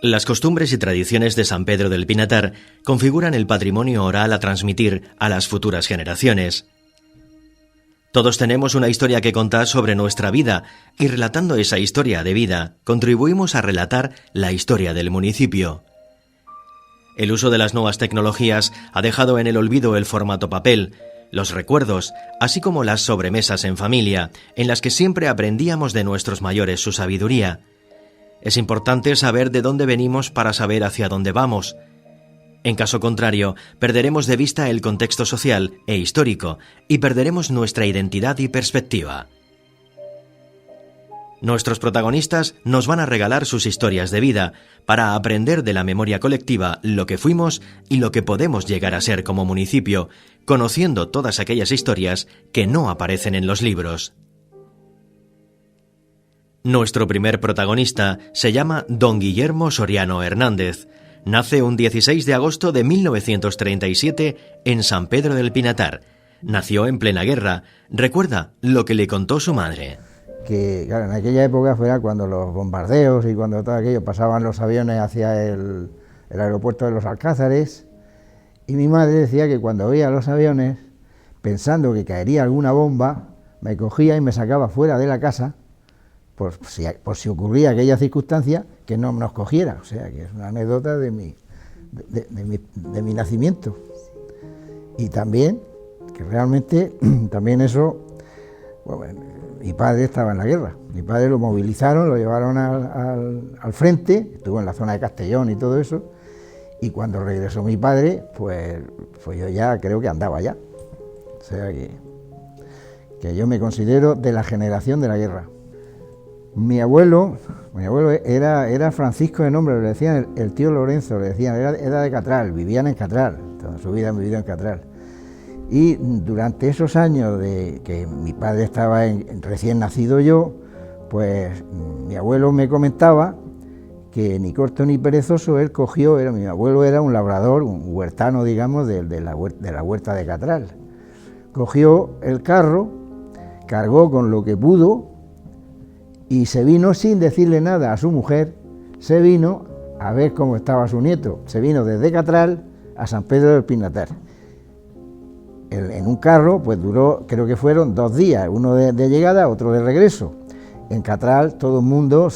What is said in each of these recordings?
Las costumbres y tradiciones de San Pedro del Pinatar configuran el patrimonio oral a transmitir a las futuras generaciones. Todos tenemos una historia que contar sobre nuestra vida y relatando esa historia de vida contribuimos a relatar la historia del municipio. El uso de las nuevas tecnologías ha dejado en el olvido el formato papel, los recuerdos, así como las sobremesas en familia, en las que siempre aprendíamos de nuestros mayores su sabiduría. Es importante saber de dónde venimos para saber hacia dónde vamos. En caso contrario, perderemos de vista el contexto social e histórico y perderemos nuestra identidad y perspectiva. Nuestros protagonistas nos van a regalar sus historias de vida para aprender de la memoria colectiva lo que fuimos y lo que podemos llegar a ser como municipio, conociendo todas aquellas historias que no aparecen en los libros. Nuestro primer protagonista se llama Don Guillermo Soriano Hernández. Nace un 16 de agosto de 1937 en San Pedro del Pinatar. Nació en plena guerra. Recuerda lo que le contó su madre. Que claro, en aquella época fuera cuando los bombardeos y cuando todo aquello pasaban los aviones hacia el aeropuerto de los Alcázares, y mi madre decía que cuando veía los aviones, pensando que caería alguna bomba, me cogía y me sacaba fuera de la casa por si ocurría aquella circunstancia, que no nos cogiera. O sea, que es una anécdota de mi nacimiento. Y también, que realmente, también eso, bueno, mi padre estaba en la guerra. Mi padre lo movilizaron, lo llevaron al frente, estuvo en la zona de Castellón y todo eso, y cuando regresó mi padre, pues yo ya creo que andaba ya. O sea que yo me considero de la generación de la guerra. Mi abuelo era Francisco de nombre, le decían el tío Lorenzo, le decían, era de Catral, vivían en Catral, toda su vida han vivido en Catral. Y durante esos años de que mi padre estaba recién nacido yo, pues mi abuelo me comentaba que ni corto ni perezoso él cogió, mi abuelo era un labrador, un huertano, digamos, de la huerta de Catral. Cogió el carro, cargó con lo que pudo, y se vino sin decirle nada a su mujer, se vino a ver cómo estaba su nieto, se vino desde Catral a San Pedro del Pinatar. En un carro, pues duró, creo que fueron 2 días, uno de llegada, otro de regreso. En Catral todo el mundo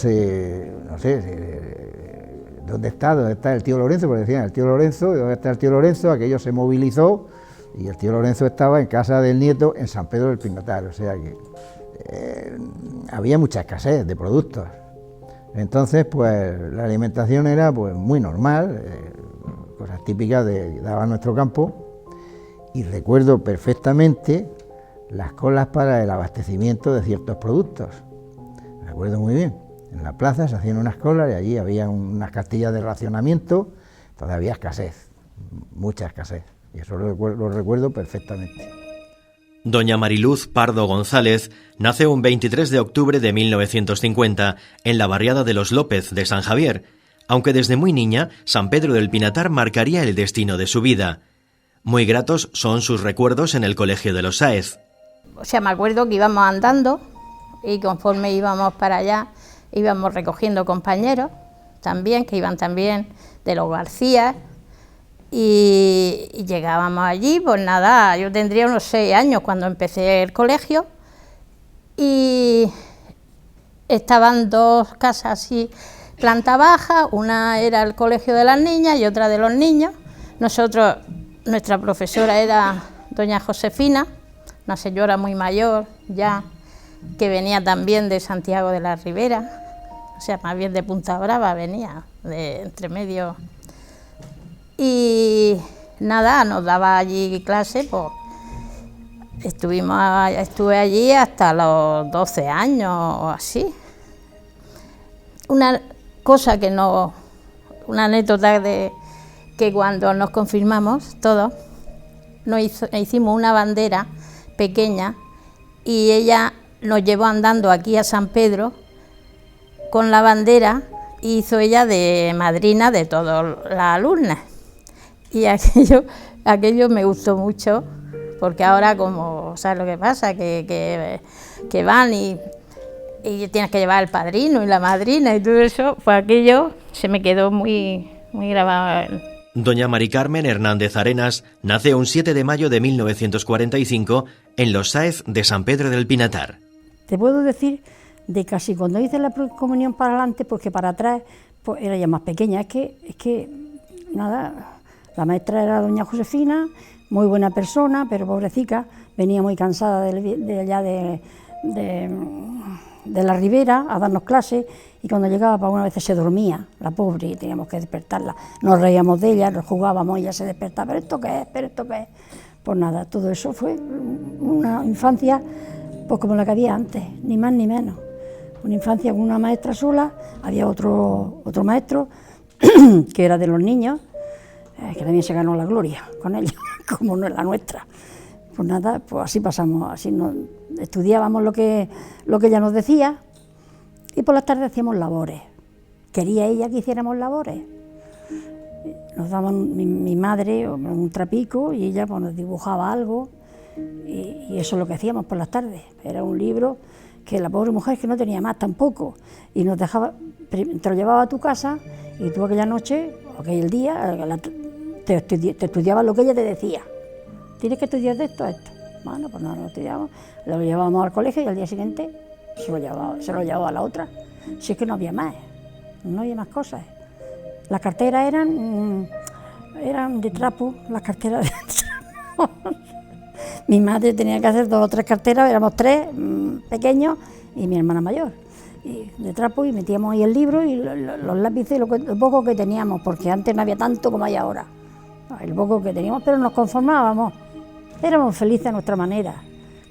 ¿dónde está el tío Lorenzo? Porque decían, el tío Lorenzo, ¿dónde está el tío Lorenzo? Aquello se movilizó y el tío Lorenzo estaba en casa del nieto en San Pedro del Pinatar, o sea que había mucha escasez de productos. Entonces, pues la alimentación era pues muy normal, cosas típicas que daba nuestro campo, y recuerdo perfectamente las colas para el abastecimiento de ciertos productos. Me acuerdo muy bien. En la plaza se hacían unas colas y allí había unas castillas de racionamiento, todavía escasez, mucha escasez, y eso lo recuerdo perfectamente. Doña Mariluz Pardo González nace un 23 de octubre de 1950 en la barriada de los López de San Javier, aunque desde muy niña San Pedro del Pinatar marcaría el destino de su vida. Muy gratos son sus recuerdos en el Colegio de los Sáez. O sea, me acuerdo que íbamos andando y conforme íbamos para allá íbamos recogiendo compañeros también, que iban también de los García, y llegábamos allí, pues nada, yo tendría unos 6 años cuando empecé el colegio, y estaban 2 casas así, planta baja, una era el colegio de las niñas y otra de los niños. Nuestra profesora era doña Josefina, una señora muy mayor ya, que venía también de Santiago de la Ribera, o sea, más bien de Punta Brava venía, de entre medio. Y nada, nos daba allí clase, pues estuve allí hasta los 12 años o así. Una anécdota de que cuando nos confirmamos todos, hicimos una bandera pequeña y ella nos llevó andando aquí a San Pedro con la bandera, y hizo ella de madrina de todas las alumnas. Y aquello me gustó mucho, porque ahora, como, ¿sabes lo que pasa? Que van y y tienes que llevar al padrino y la madrina y todo eso, pues aquello se me quedó muy, muy grabado. Doña Mari Carmen Hernández Arenas nace un 7 de mayo de 1945 en Los Sáez de San Pedro del Pinatar. Te puedo decir de casi cuando hice la comunión para adelante, porque para atrás pues era ya más pequeña. Es que nada, la maestra era doña Josefina, muy buena persona, pero pobrecita, venía muy cansada de allá de la Ribera a darnos clases, y cuando llegaba, pues, una vez se dormía, la pobre, y teníamos que despertarla. Nos reíamos de ella, nos jugábamos, ella se despertaba, ¿pero esto qué es? ¿Pero esto qué es? Pues nada, todo eso fue una infancia pues como la que había antes, ni más ni menos. Una infancia con una maestra sola, había otro maestro que era de los niños, que también se ganó la gloria con ellos, como no es la nuestra. Pues nada, pues así pasamos, estudiábamos lo que ella nos decía, y por las tardes hacíamos labores. Quería ella que hiciéramos labores. Nos daban mi madre un trapico y ella pues nos dibujaba algo, y eso es lo que hacíamos por las tardes. Era un libro que la pobre mujer, que no tenía más tampoco, y nos dejaba, te lo llevaba a tu casa, y tú aquella noche, o aquel día, te estudiabas lo que ella te decía. Tienes que estudiar de esto a esto. Bueno, pues no lo estudiábamos, lo llevábamos al colegio, y al día siguiente se lo llevaba a la otra. Si es que no había más cosas. Las carteras eran de trapo, las carteras de trapo. Mi madre tenía que hacer 2 o 3 carteras, éramos 3 pequeños y mi hermana mayor, y de trapo, y metíamos ahí el libro y los lápices, lo poco que teníamos, porque antes no había tanto como hay ahora, el poco que teníamos, pero nos conformábamos, éramos felices a nuestra manera,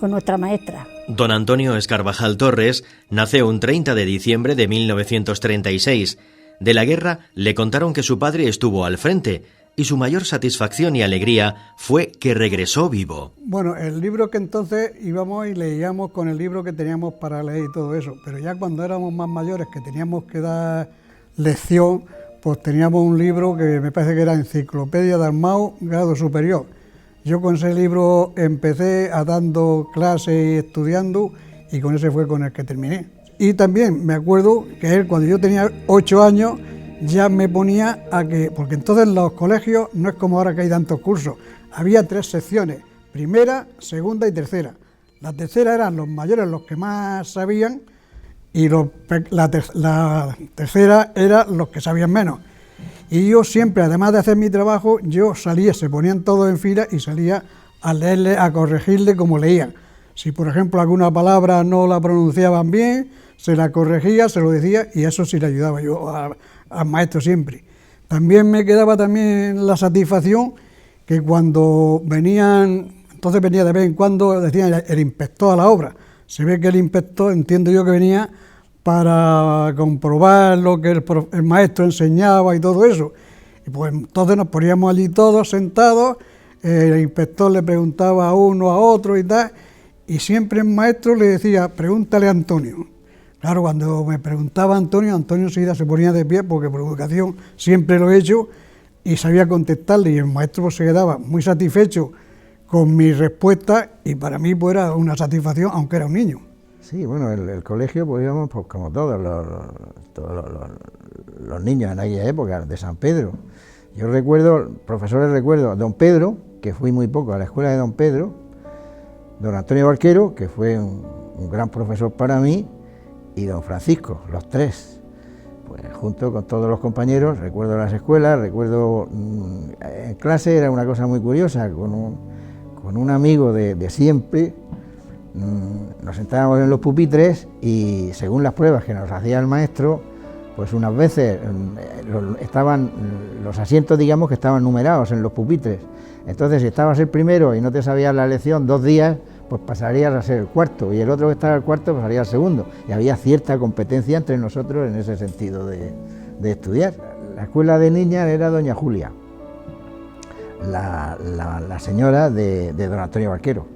con nuestra maestra. Don Antonio Escarvajal Torres nace un 30 de diciembre de 1936. De la guerra le contaron que su padre estuvo al frente, y su mayor satisfacción y alegría fue que regresó vivo. Bueno, el libro que entonces íbamos y leíamos con el libro que teníamos para leer y todo eso, pero ya cuando éramos más mayores, que teníamos que dar lección, pues teníamos un libro que me parece que era Enciclopedia de Armao, grado superior. Yo con ese libro empecé dando clases y estudiando, y con ese fue con el que terminé. Y también me acuerdo que él, cuando yo tenía 8 años, ya me ponía a que, porque entonces en los colegios no es como ahora que hay tantos cursos, había 3 secciones, primera, segunda y tercera. La tercera eran los mayores, los que más sabían, y la tercera eran los que sabían menos. Y yo siempre, además de hacer mi trabajo, yo salía, se ponían todos en fila y salía a leerle, a corregirle como leían. Si por ejemplo alguna palabra no la pronunciaban bien, se la corregía, se lo decía, y eso sí le ayudaba yo al maestro siempre. También me quedaba también la satisfacción que cuando venían, entonces venía de vez en cuando, decían el inspector a la obra. Se ve que el inspector, entiendo yo que venía para comprobar lo que el maestro enseñaba y todo eso. Y pues entonces nos poníamos allí todos sentados, el inspector le preguntaba a uno, a otro y tal, y siempre el maestro le decía, pregúntale a Antonio. Claro, cuando me preguntaba Antonio enseguida se ponía de pie, porque por educación siempre lo he hecho, y sabía contestarle, y el maestro pues se quedaba muy satisfecho con mi respuesta, y para mí pues era una satisfacción, aunque era un niño. Sí, bueno, el colegio pues íbamos pues como todos los niños en aquella época, de San Pedro. Yo recuerdo, profesores recuerdo, don Pedro, que fui muy poco a la escuela de don Pedro, don Antonio Barquero, que fue un gran profesor para mí, y don Francisco, los 3, pues junto con todos los compañeros. Recuerdo las escuelas, recuerdo en clase era una cosa muy curiosa, con un amigo de siempre, nos sentábamos en los pupitres y según las pruebas que nos hacía el maestro, pues unas veces estaban los asientos, digamos, que estaban numerados en los pupitres. Entonces, si estabas el primero y no te sabías la lección 2 días, pues pasarías a ser el cuarto, y el otro que estaba el cuarto pasaría al segundo, y había cierta competencia entre nosotros en ese sentido de estudiar. La escuela de niñas era doña Julia, la señora de don Antonio Barquero.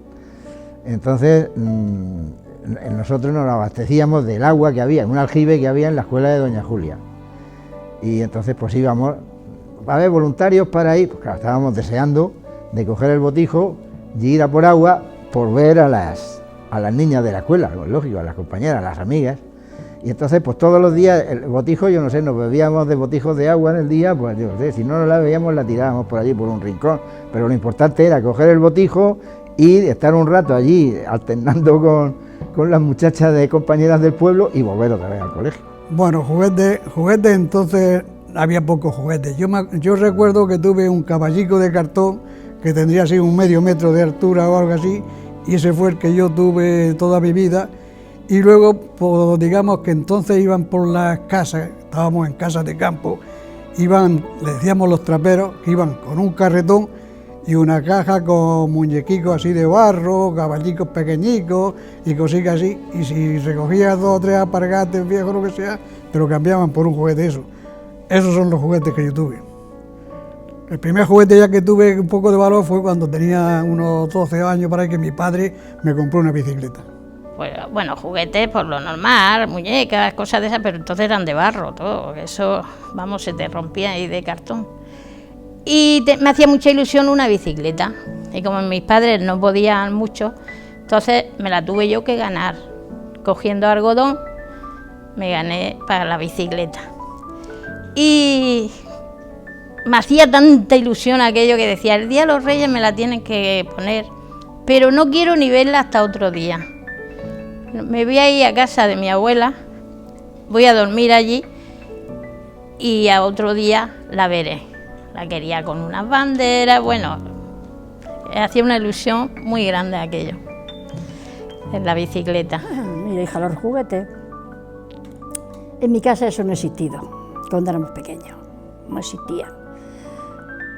Entonces, nosotros nos abastecíamos del agua que había, en un aljibe que había en la escuela de doña Julia, y entonces pues íbamos, a ver, voluntarios para ir, pues claro, estábamos deseando de coger el botijo y ir a por agua, por ver a las a las niñas de la escuela, lógico, a las compañeras, a las amigas. Y entonces, pues todos los días, el botijo, yo no sé, nos bebíamos de botijos de agua en el día, pues yo no sé, si no nos la bebíamos la tirábamos por allí, por un rincón. Pero lo importante era coger el botijo y estar un rato allí alternando con las muchachas de compañeras del pueblo y volver otra vez al colegio. Bueno, juguetes entonces había pocos juguetes. Yo recuerdo que tuve un caballico de cartón que tendría así un medio metro de altura o algo así, y ese fue el que yo tuve toda mi vida. Y luego, pues, digamos que entonces iban por las casas, estábamos en casas de campo, le decíamos los traperos, que iban con un carretón y una caja con muñequicos así de barro, caballicos pequeñicos y cositas así, y si recogías 2 o 3 alpargates viejos, lo que sea, te lo cambiaban por un juguete eso. Esos son los juguetes que yo tuve. El primer juguete ya que tuve un poco de valor fue cuando tenía unos 12 años, para que mi padre me compró una bicicleta. Pues, bueno, juguetes por lo normal, muñecas, cosas de esas, pero entonces eran de barro todo, eso, vamos, se te rompía ahí de cartón. Y me hacía mucha ilusión una bicicleta, y como mis padres no podían mucho, entonces me la tuve yo que ganar. Cogiendo algodón, me gané para la bicicleta. Y me hacía tanta ilusión aquello que decía, el día de los Reyes me la tienen que poner, pero no quiero ni verla hasta otro día. Me voy a ir a casa de mi abuela, voy a dormir allí y a otro día la veré. La quería con unas banderas, bueno, hacía una ilusión muy grande aquello, en la bicicleta. Mira, hija, los juguetes, en mi casa eso no ha existido, cuando éramos pequeños, no existía.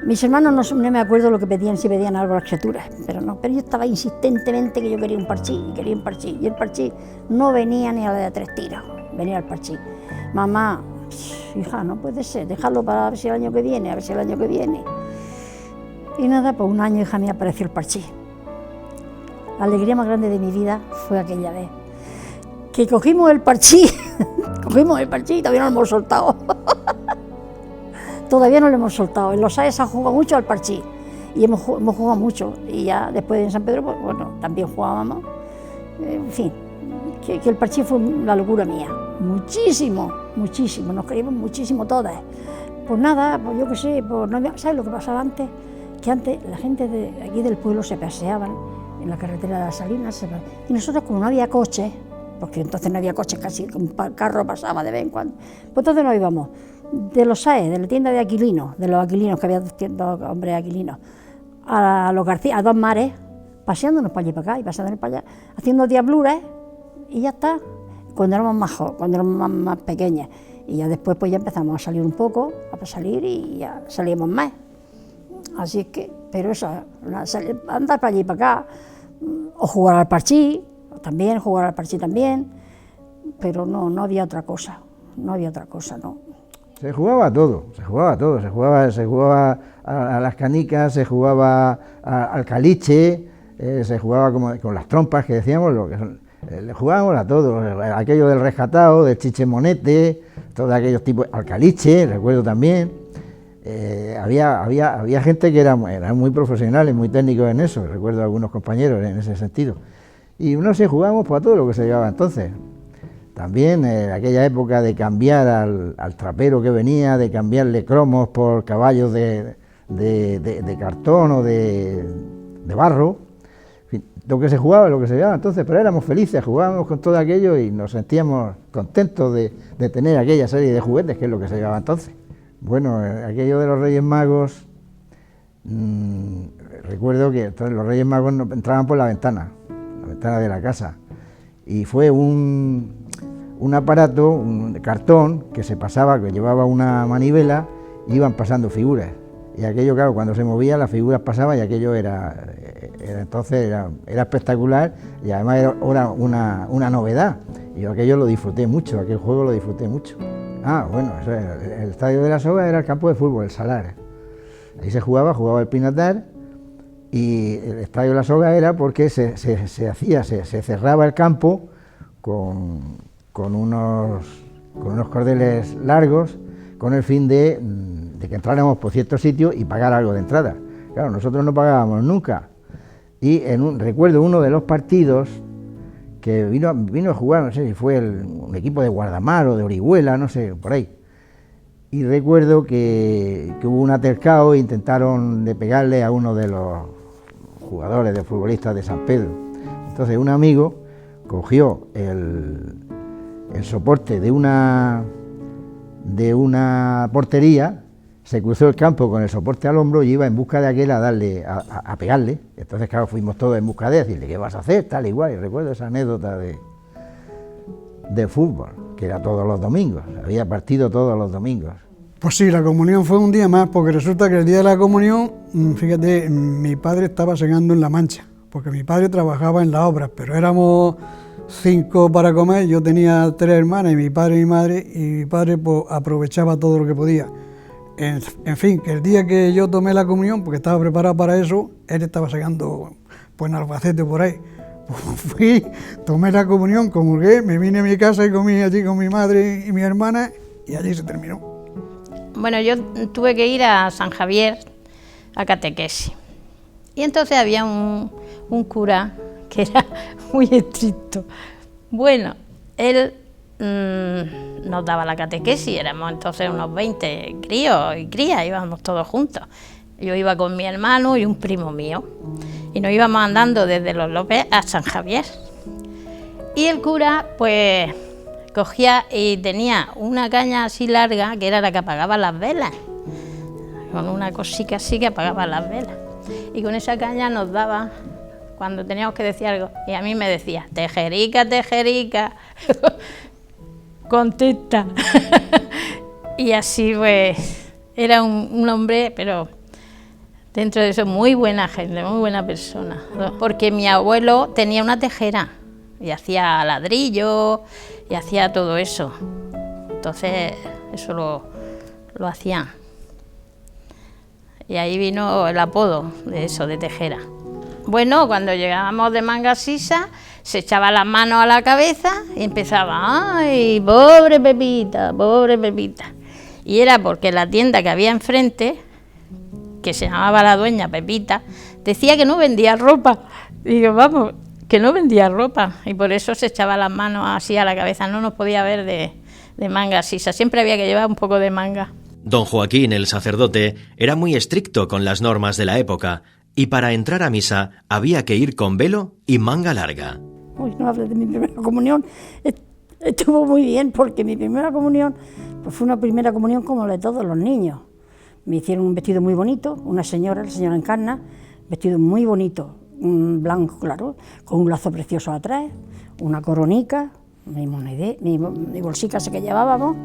Mis hermanos no me acuerdo lo que pedían, si pedían algo a las criaturas, pero yo estaba insistentemente que yo quería un parchí, y el parchí no venía ni a la de 3 tiros, venía el parchí. Mamá, hija, no puede ser, déjalo para ver si el año que viene, Y nada, pues un año, hija mía, apareció el parchí. La alegría más grande de mi vida fue aquella vez, que cogimos el parchí y todavía no lo hemos soltado. Todavía no lo hemos soltado. En los AES se ha jugado mucho al parchí y hemos jugado mucho. Y ya después en San Pedro, pues, bueno, también jugábamos. En fin, que el parchí fue la locura mía. Muchísimo, nos queríamos muchísimo todas. Pues nada, pues yo qué sé, pues no había, ¿sabes lo que pasaba antes? Que antes la gente de aquí del pueblo se paseaban en la carretera de las Salinas, y nosotros, como no había coches, porque entonces no había coches, casi un carro pasaba de vez en cuando, pues entonces nos íbamos de los SAE, de la tienda de Aquilinos, de los Aquilinos, que había 200 hombres Aquilinos, a los García, a 2 mares, paseándonos para allí y para acá, y pasándonos para allá, haciendo diabluras, y ya está, cuando éramos más pequeñas. Y ya después pues ya empezamos a salir un poco, a salir y ya salíamos más. Así es que, pero eso, andar para allí y para acá, o jugar al parchí también, pero no había otra cosa, no. Se jugaba todo, se jugaba a las canicas, se jugaba al caliche, se jugaba como con las trompas que decíamos, le jugábamos a todo, aquello del rescatado, del chichemonete, todos aquellos tipos, al caliche, recuerdo también. Había gente que eran muy profesionales, muy técnicos en eso, recuerdo a algunos compañeros en ese sentido. Y no sé, jugábamos para todo lo que se llevaba entonces. También aquella época de cambiar al trapero que venía, de cambiarle cromos por caballos de cartón o de barro, en fin, lo que se jugaba, lo que se llevaba entonces, pero éramos felices, jugábamos con todo aquello y nos sentíamos contentos de tener aquella serie de juguetes, que es lo que se llevaba entonces. Bueno, aquello de los Reyes Magos, recuerdo que entonces los Reyes Magos entraban por la ventana de la casa, y fue un aparato, un cartón que se pasaba, que llevaba una manivela, y iban pasando figuras, y aquello, claro, cuando se movía las figuras pasaban, y aquello era espectacular, y además era una novedad, y yo aquello lo disfruté mucho, aquel juego lo disfruté mucho. Bueno, el estadio de la Soga era el campo de fútbol, el Salar, ahí se jugaba el Pinatar, y el estadio de la Soga era porque se cerraba el campo con unos cordeles largos, con el fin de que entráramos por ciertos sitios y pagar algo de entrada. Claro, nosotros no pagábamos nunca. Y recuerdo uno de los partidos, que vino a jugar, no sé si fue un equipo de Guardamar o de Orihuela, no sé, por ahí. Y recuerdo que hubo un altercado e intentaron de pegarle a uno de los jugadores, de futbolistas de San Pedro. Entonces un amigo cogió el soporte de una portería, se cruzó el campo con el soporte al hombro y iba en busca de aquel a darle, a pegarle. Entonces, claro, fuimos todos en busca de decirle, ¿qué vas a hacer? Tal igual. Y recuerdo esa anécdota de fútbol, que era todos los domingos, había partido todos los domingos. Pues sí, la comunión fue un día más, porque resulta que el día de la comunión, fíjate, mi padre estaba segando en La Mancha, porque mi padre trabajaba en las obras, pero éramos 5 para comer, yo tenía 3 hermanas, y mi padre y mi madre, y mi padre pues aprovechaba todo lo que podía. En fin, que el día que yo tomé la comunión, porque estaba preparado para eso, él estaba segando pues en Albacete por ahí. Pues fui, tomé la comunión, comulgué, me vine a mi casa y comí allí con mi madre y mi hermana, y allí se terminó. Bueno, yo tuve que ir a San Javier a catequesis. Y entonces había un cura que era muy estricto. Bueno, él nos daba la catequesis, éramos entonces unos 20 críos y crías, íbamos todos juntos. Yo iba con mi hermano y un primo mío, y nos íbamos andando desde Los López a San Javier. Y el cura, pues, cogía y tenía una caña así larga, que era la que apagaba las velas, con una cosita así que apagaba las velas. Y con esa caña nos daba cuando teníamos que decir algo, y a mí me decía, tejerica, tejerica, contesta. Y así pues, era un hombre, pero dentro de eso muy buena gente, muy buena persona, porque mi abuelo tenía una tejera y hacía ladrillo y hacía todo eso, entonces eso lo hacía. Y ahí vino el apodo de eso, de tejera. Bueno, cuando llegábamos de Mangasisa, se echaba las manos a la cabeza y empezaba, ¡ay, pobre Pepita, pobre Pepita! Y era porque la tienda que había enfrente, que se llamaba la dueña Pepita, decía que no vendía ropa. Y digo, vamos, que no vendía ropa. Y por eso se echaba las manos así a la cabeza, no nos podía ver de Mangasisa, siempre había que llevar un poco de manga. Don Joaquín, el sacerdote, era muy estricto con las normas de la época, y para entrar a misa había que ir con velo y manga larga. Uy, no hables de mi primera comunión. Estuvo muy bien, porque mi primera comunión pues fue una primera comunión como la de todos los niños. Me hicieron un vestido muy bonito, una señora, la señora Encarna, vestido muy bonito, un blanco claro, con un lazo precioso atrás, una coronica, mi bolsica esa que llevábamos,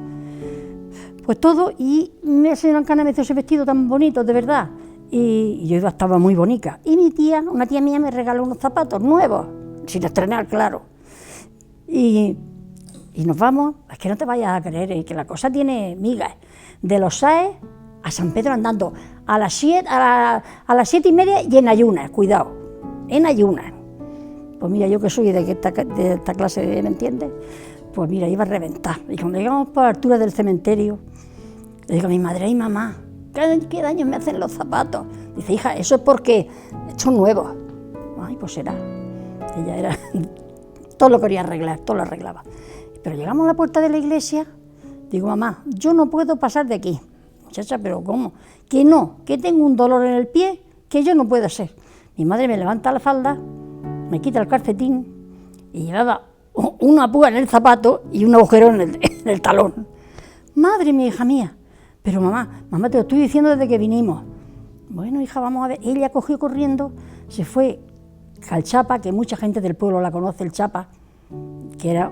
pues todo, y la señora Encarna me hizo ese vestido tan bonito, de verdad, y yo estaba muy bonita. Y mi tía, una tía mía, me regaló unos zapatos nuevos, sin estrenar, claro. Y nos vamos, es que no te vayas a creer, que la cosa tiene migas, de Los Sáez a San Pedro andando a las 7:30 y en ayunas, cuidado, en ayunas. Pues mira, yo que soy de esta clase, ¿me entiendes? Pues mira, iba a reventar. Y cuando llegamos por la altura del cementerio, le digo a mi madre, ¡ay mamá! ¿Qué daño me hacen los zapatos? Dice, hija, eso es porque son nuevos. Ay, pues será. Ella era, todo lo quería arreglar, todo lo arreglaba. Pero llegamos a la puerta de la iglesia, digo, mamá, yo no puedo pasar de aquí. Muchacha, ¿pero cómo? Que no, que tengo un dolor en el pie, que yo no puedo ser. Mi madre me levanta la falda, me quita el calcetín y llevaba una púa en el zapato y un agujero en el talón. Madre mía, hija mía. Pero mamá, te lo estoy diciendo desde que vinimos. Bueno, hija, vamos a ver. Ella cogió corriendo, se fue al Chapa, que mucha gente del pueblo la conoce, el Chapa, que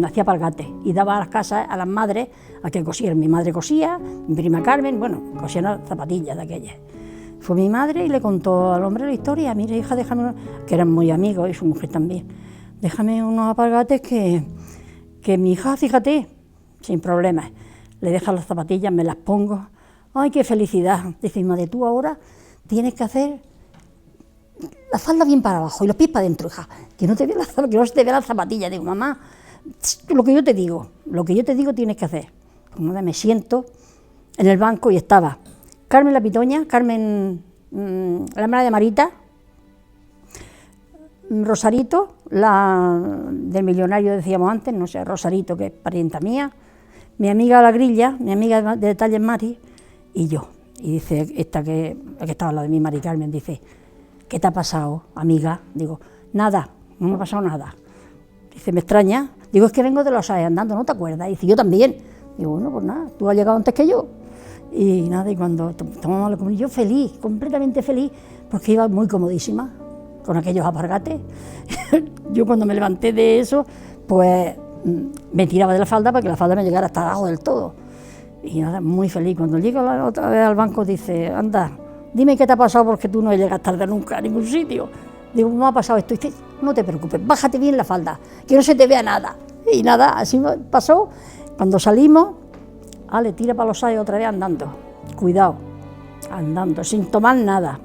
hacía palgates y daba a las casas a las madres a que cosieran. Mi madre cosía, mi prima Carmen, bueno, cosían las zapatillas de aquellas. Fue mi madre y le contó al hombre la historia. Mira, hija, déjame, que eran muy amigos y su mujer también, déjame unos apalgates que mi hija, fíjate, sin problemas. Le deja las zapatillas, me las pongo. ¡Ay, qué felicidad! Dice mi madre, tú ahora tienes que hacer la falda bien para abajo y los pies para adentro, hija. Que no se te vea las zapatillas. Digo, mamá, lo que yo te digo tienes que hacer. Como me siento en el banco y estaba Carmen la Pitoña, Carmen, la hermana de Marita, Rosarito, la del millonario decíamos antes, no sé, Rosarito, que es parienta mía, mi amiga La Grilla, mi amiga de Detalles Mari, y yo. Y dice, esta que estaba la de mi Mari Carmen, dice, ¿qué te ha pasado, amiga? Digo, nada, no me ha pasado nada. Dice, me extraña. Digo, es que vengo de los AE andando, ¿no te acuerdas? Dice, yo también. Digo, bueno, pues nada, tú has llegado antes que yo. Y nada, y cuando tomamos la comunión, yo feliz, completamente feliz, porque iba muy comodísima con aquellos alpargates. Yo cuando me levanté de eso, pues me tiraba de la falda para que la falda me llegara hasta abajo del todo. Y nada, muy feliz. Cuando llego otra vez al banco, dice, anda, dime qué te ha pasado porque tú no llegas tarde nunca a ningún sitio. Digo, ¿cómo ha pasado esto? Y dice, no te preocupes, bájate bien la falda, que no se te vea nada. Y nada, así pasó. Cuando salimos, le tira para los aires otra vez andando. Cuidado, andando, sin tomar nada.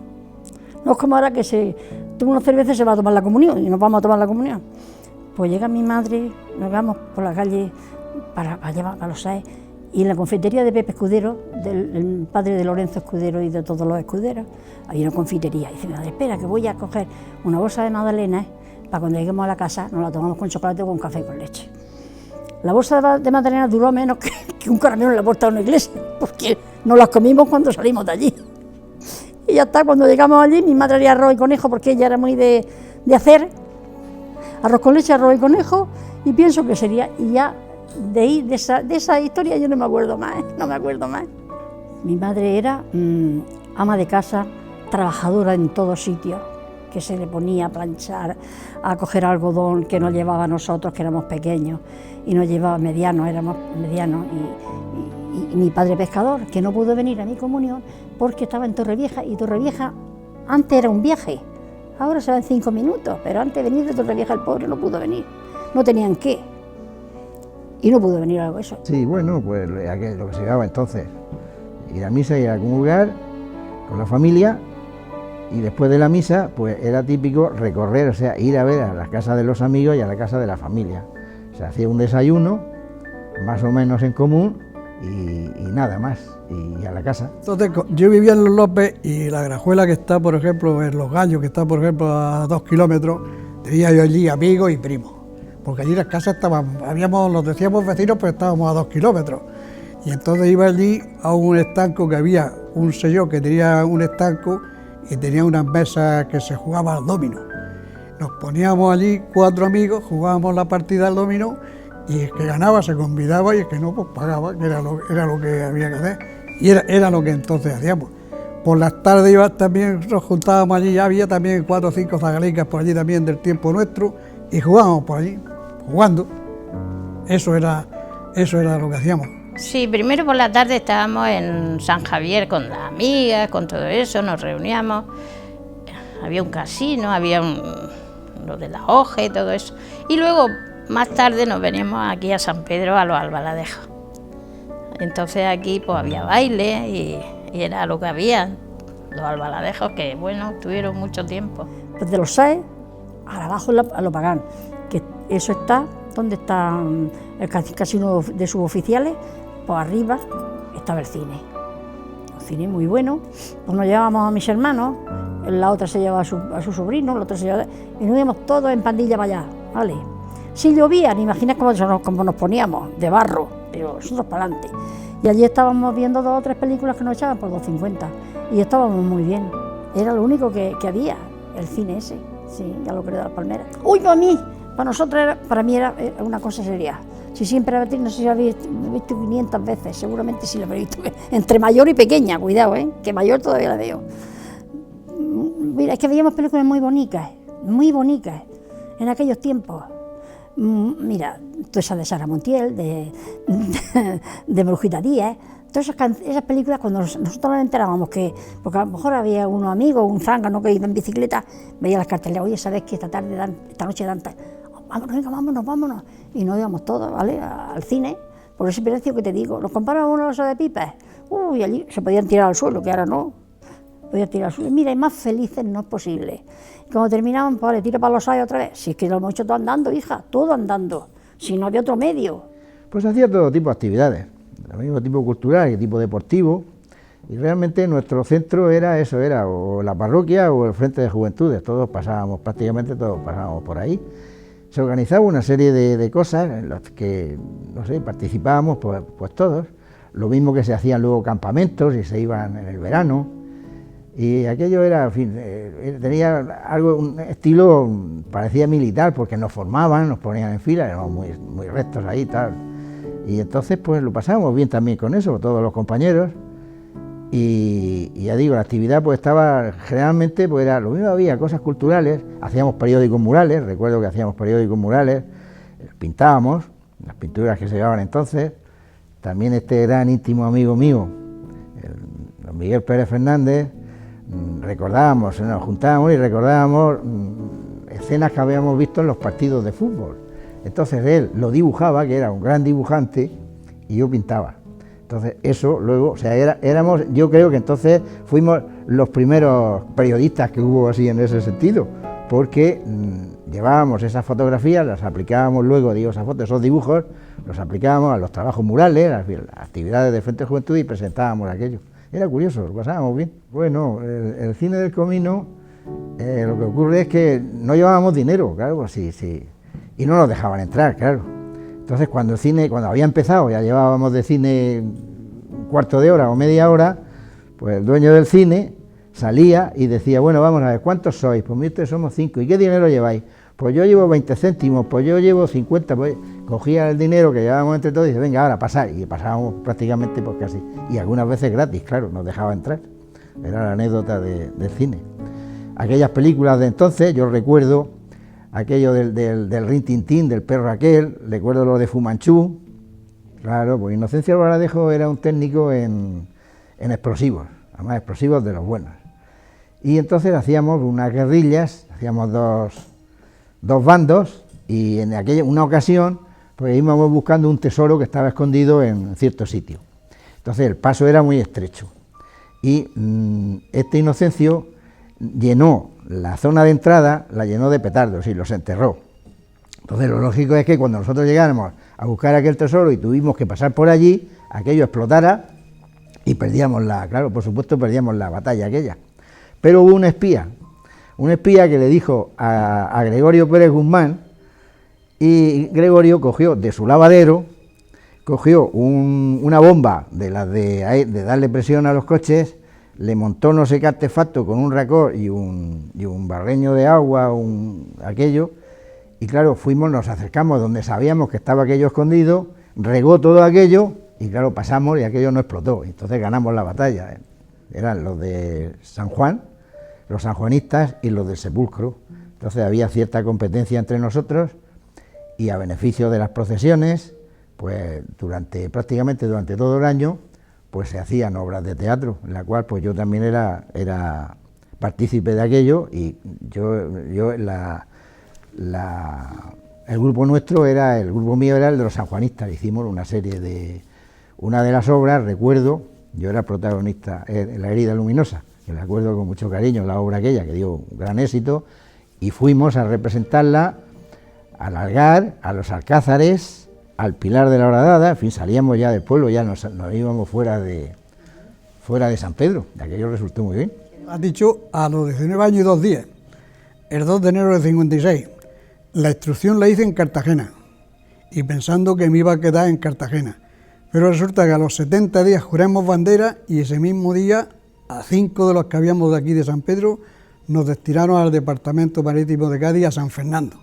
No es como ahora que se toma una cerveza y se va a tomar la comunión, y nos vamos a tomar la comunión. Pues llega mi madre, nos vamos por la calle para llevar a los aires, y en la confitería de Pepe Escudero, del padre de Lorenzo Escudero y de todos los escuderos, había una confitería. Y dice, madre, espera, que voy a coger una bolsa de magdalenas para cuando lleguemos a la casa nos la tomamos con chocolate o con café con leche. La bolsa de magdalenas duró menos que un caramelo en la puerta de una iglesia, porque nos las comimos cuando salimos de allí. Y ya está, cuando llegamos allí, mi madre haría arroz y conejo, porque ella era muy de hacer arroz con leche, arroz y conejo, y pienso que sería, y ya de ahí, de esa historia yo no me acuerdo más, no me acuerdo más. Mi madre era ama de casa, trabajadora en todos sitios, que se le ponía a planchar, a coger algodón que nos llevaba a nosotros, que éramos pequeños, y nos llevaba medianos, éramos medianos, y mi padre pescador, que no pudo venir a mi comunión porque estaba en Torrevieja, y Torrevieja antes era un viaje, ahora se va en 5 minutos, pero antes de venir de Torrevieja el pobre no pudo venir, no tenían qué. Y no pudo venir algo eso. Sí, bueno, pues lo que se llevaba entonces, ir a misa, ir a comulgar con la familia, y después de la misa, pues era típico recorrer, o sea, ir a ver a las casas de los amigos y a la casa de la familia. Se hacía un desayuno, más o menos en común, y nada más, y a la casa. Entonces, yo vivía en Los López, y la Grajuela que está, por ejemplo, en Los Gallos, que está, por ejemplo, a 2 kilómetros, tenía yo allí amigos y primos. Porque allí las casas estaban, los decíamos vecinos, pero estábamos a 2 kilómetros. Y entonces iba allí a un estanco que había, un señor que tenía un estanco y tenía unas mesas que se jugaba al dominó. Nos poníamos allí 4 amigos, jugábamos la partida al dominó, y el que ganaba se convidaba y el que no, pues pagaba, que era lo que había que hacer. Y era lo que entonces hacíamos. Por las tardes también nos juntábamos allí, ya había también 4 o 5 zagalicas por allí también del tiempo nuestro, y jugábamos por allí. Jugando, eso era lo que hacíamos. Sí, primero por la tarde estábamos en San Javier con las amigas, con todo eso, nos reuníamos, había un casino, había lo de las hojas y todo eso, y luego más tarde nos veníamos aquí a San Pedro a los Albaladejos. Entonces aquí pues había baile y era lo que había, los Albaladejos, que bueno, tuvieron mucho tiempo. Desde los SAE a abajo a lo Pagán, que eso está, donde está el casino de suboficiales, pues arriba estaba el cine. Un cine muy bueno, pues nos llevábamos a mis hermanos, la otra se llevaba a su sobrino, la otra se llevaba, y nos íbamos todos en pandilla para allá, ¿vale? Si llovía, ni imaginas cómo nos poníamos, de barro, pero nosotros para adelante. Y allí estábamos viendo 2 o 3 películas que nos echaban por 2,50, y estábamos muy bien. Era lo único que había, el cine ese, sí, ya lo creo de las Palmeras. Uy, para nosotros, para mí era una cosa seria. Si siempre la no sé si la habéis visto 500 veces, seguramente sí la habéis visto, entre mayor y pequeña, cuidado, que mayor todavía la veo. Mira, es que veíamos películas muy bonitas, en aquellos tiempos. Mira, toda esa de Sara Montiel, de Brujita Díaz, todas esas películas, cuando nosotros nos enterábamos que, porque a lo mejor había unos amigos, un zángano que iba en bicicleta, veía las carteleras, oye, ¿sabes que esta noche dan vámonos, y nos íbamos todos, ¿vale?, al cine, por ese precio que te digo. Nos compraron una bolsa de pipas, y allí se podían tirar al suelo, que ahora no, podían tirar al suelo, mira, y más felices no es posible. Y cuando terminaban, pues, le tiro para los aires otra vez, si es que lo hemos hecho todo andando, hija, todo andando, si no había otro medio. Pues hacía todo tipo de actividades, del mismo tipo cultural y tipo deportivo, y realmente nuestro centro era o la parroquia o el Frente de Juventudes, prácticamente todos pasábamos por ahí. se organizaba una serie de cosas en las que, no sé, participábamos pues todos. Lo mismo que se hacían luego campamentos y se iban en el verano. Y aquello era, en fin, tenía algo, un estilo, parecía militar, porque nos formaban, nos ponían en fila, éramos muy rectos ahí y tal. Y entonces pues lo pasábamos bien también con eso, todos los compañeros. Y ya digo, la actividad pues estaba, generalmente pues era lo mismo, había cosas culturales, hacíamos periódicos murales, recuerdo que hacíamos periódicos murales, pintábamos, las pinturas que se llevaban entonces. También este gran íntimo amigo mío, don Miguel Pérez Fernández, recordábamos, nos juntábamos y recordábamos escenas que habíamos visto en los partidos de fútbol. Entonces él lo dibujaba, que era un gran dibujante, y yo pintaba. Entonces eso luego, o sea, éramos, yo creo que entonces fuimos los primeros periodistas que hubo así en ese sentido, porque llevábamos esas fotografías, las aplicábamos luego, digo, esas fotos, esos dibujos, los aplicábamos a los trabajos murales, las actividades del Frente de Juventud y presentábamos aquello. Era curioso, lo pasábamos bien. Bueno, el cine del Comino, lo que ocurre es que no llevábamos dinero, claro, pues sí, y no nos dejaban entrar, claro. Entonces cuando había empezado, ya llevábamos de cine un cuarto de hora o media hora, pues el dueño del cine salía y decía, bueno, vamos a ver, ¿cuántos sois? Pues mire, somos 5, ¿y qué dinero lleváis? Pues yo llevo 20 céntimos, pues yo llevo 50, pues cogía el dinero que llevábamos entre todos y dice, venga, ahora pasar, y pasábamos prácticamente pues casi, y algunas veces gratis, claro, nos dejaba entrar, era la anécdota del cine. Aquellas películas de entonces, yo recuerdo aquello del Rin Tin Tin, del perro aquel, recuerdo lo de Fu Manchú, claro, pues Inocencio Albaladejo era un técnico en explosivos, además explosivos de los buenos, y entonces hacíamos unas guerrillas, hacíamos dos bandos, y en una ocasión pues íbamos buscando un tesoro que estaba escondido en cierto sitio. Entonces el paso era muy estrecho y este Inocencio llenó la zona de entrada, la llenó de petardos y los enterró. Entonces lo lógico es que cuando nosotros llegáramos a buscar aquel tesoro y tuvimos que pasar por allí, aquello explotara y perdíamos claro, por supuesto perdíamos la batalla aquella. Pero hubo un espía que le dijo a Gregorio Pérez Guzmán, y Gregorio cogió de su lavadero, cogió una bomba de las de darle presión a los coches, le montó no sé qué artefacto con un racor y un barreño de agua, aquello, y claro, nos acercamos donde sabíamos que estaba aquello escondido, regó todo aquello, y claro, pasamos y aquello no explotó, entonces ganamos la batalla. Eran los de San Juan, los sanjuanistas y los del Sepulcro. Entonces había cierta competencia entre nosotros y a beneficio de las procesiones, pues prácticamente durante todo el año, pues se hacían obras de teatro, en la cual pues yo también era partícipe de aquello, y el grupo nuestro el grupo mío era el de los sanjuanistas. Hicimos una de las obras, recuerdo, yo era protagonista en La herida luminosa, que la acuerdo con mucho cariño, la obra aquella que dio un gran éxito, y fuimos a representarla al Algar, a los Alcázares, al Pilar de la Horadada, en fin, salíamos ya del pueblo, ya nos íbamos fuera de San Pedro, de aquello resultó muy bien. Has dicho a los 19 años y 2 días, el 2 de enero del 56, la instrucción la hice en Cartagena, y pensando que me iba a quedar en Cartagena, pero resulta que a los 70 días juramos bandera, y ese mismo día, a 5 de los que habíamos de aquí de San Pedro, nos destinaron al Departamento Marítimo de Cádiz, a San Fernando.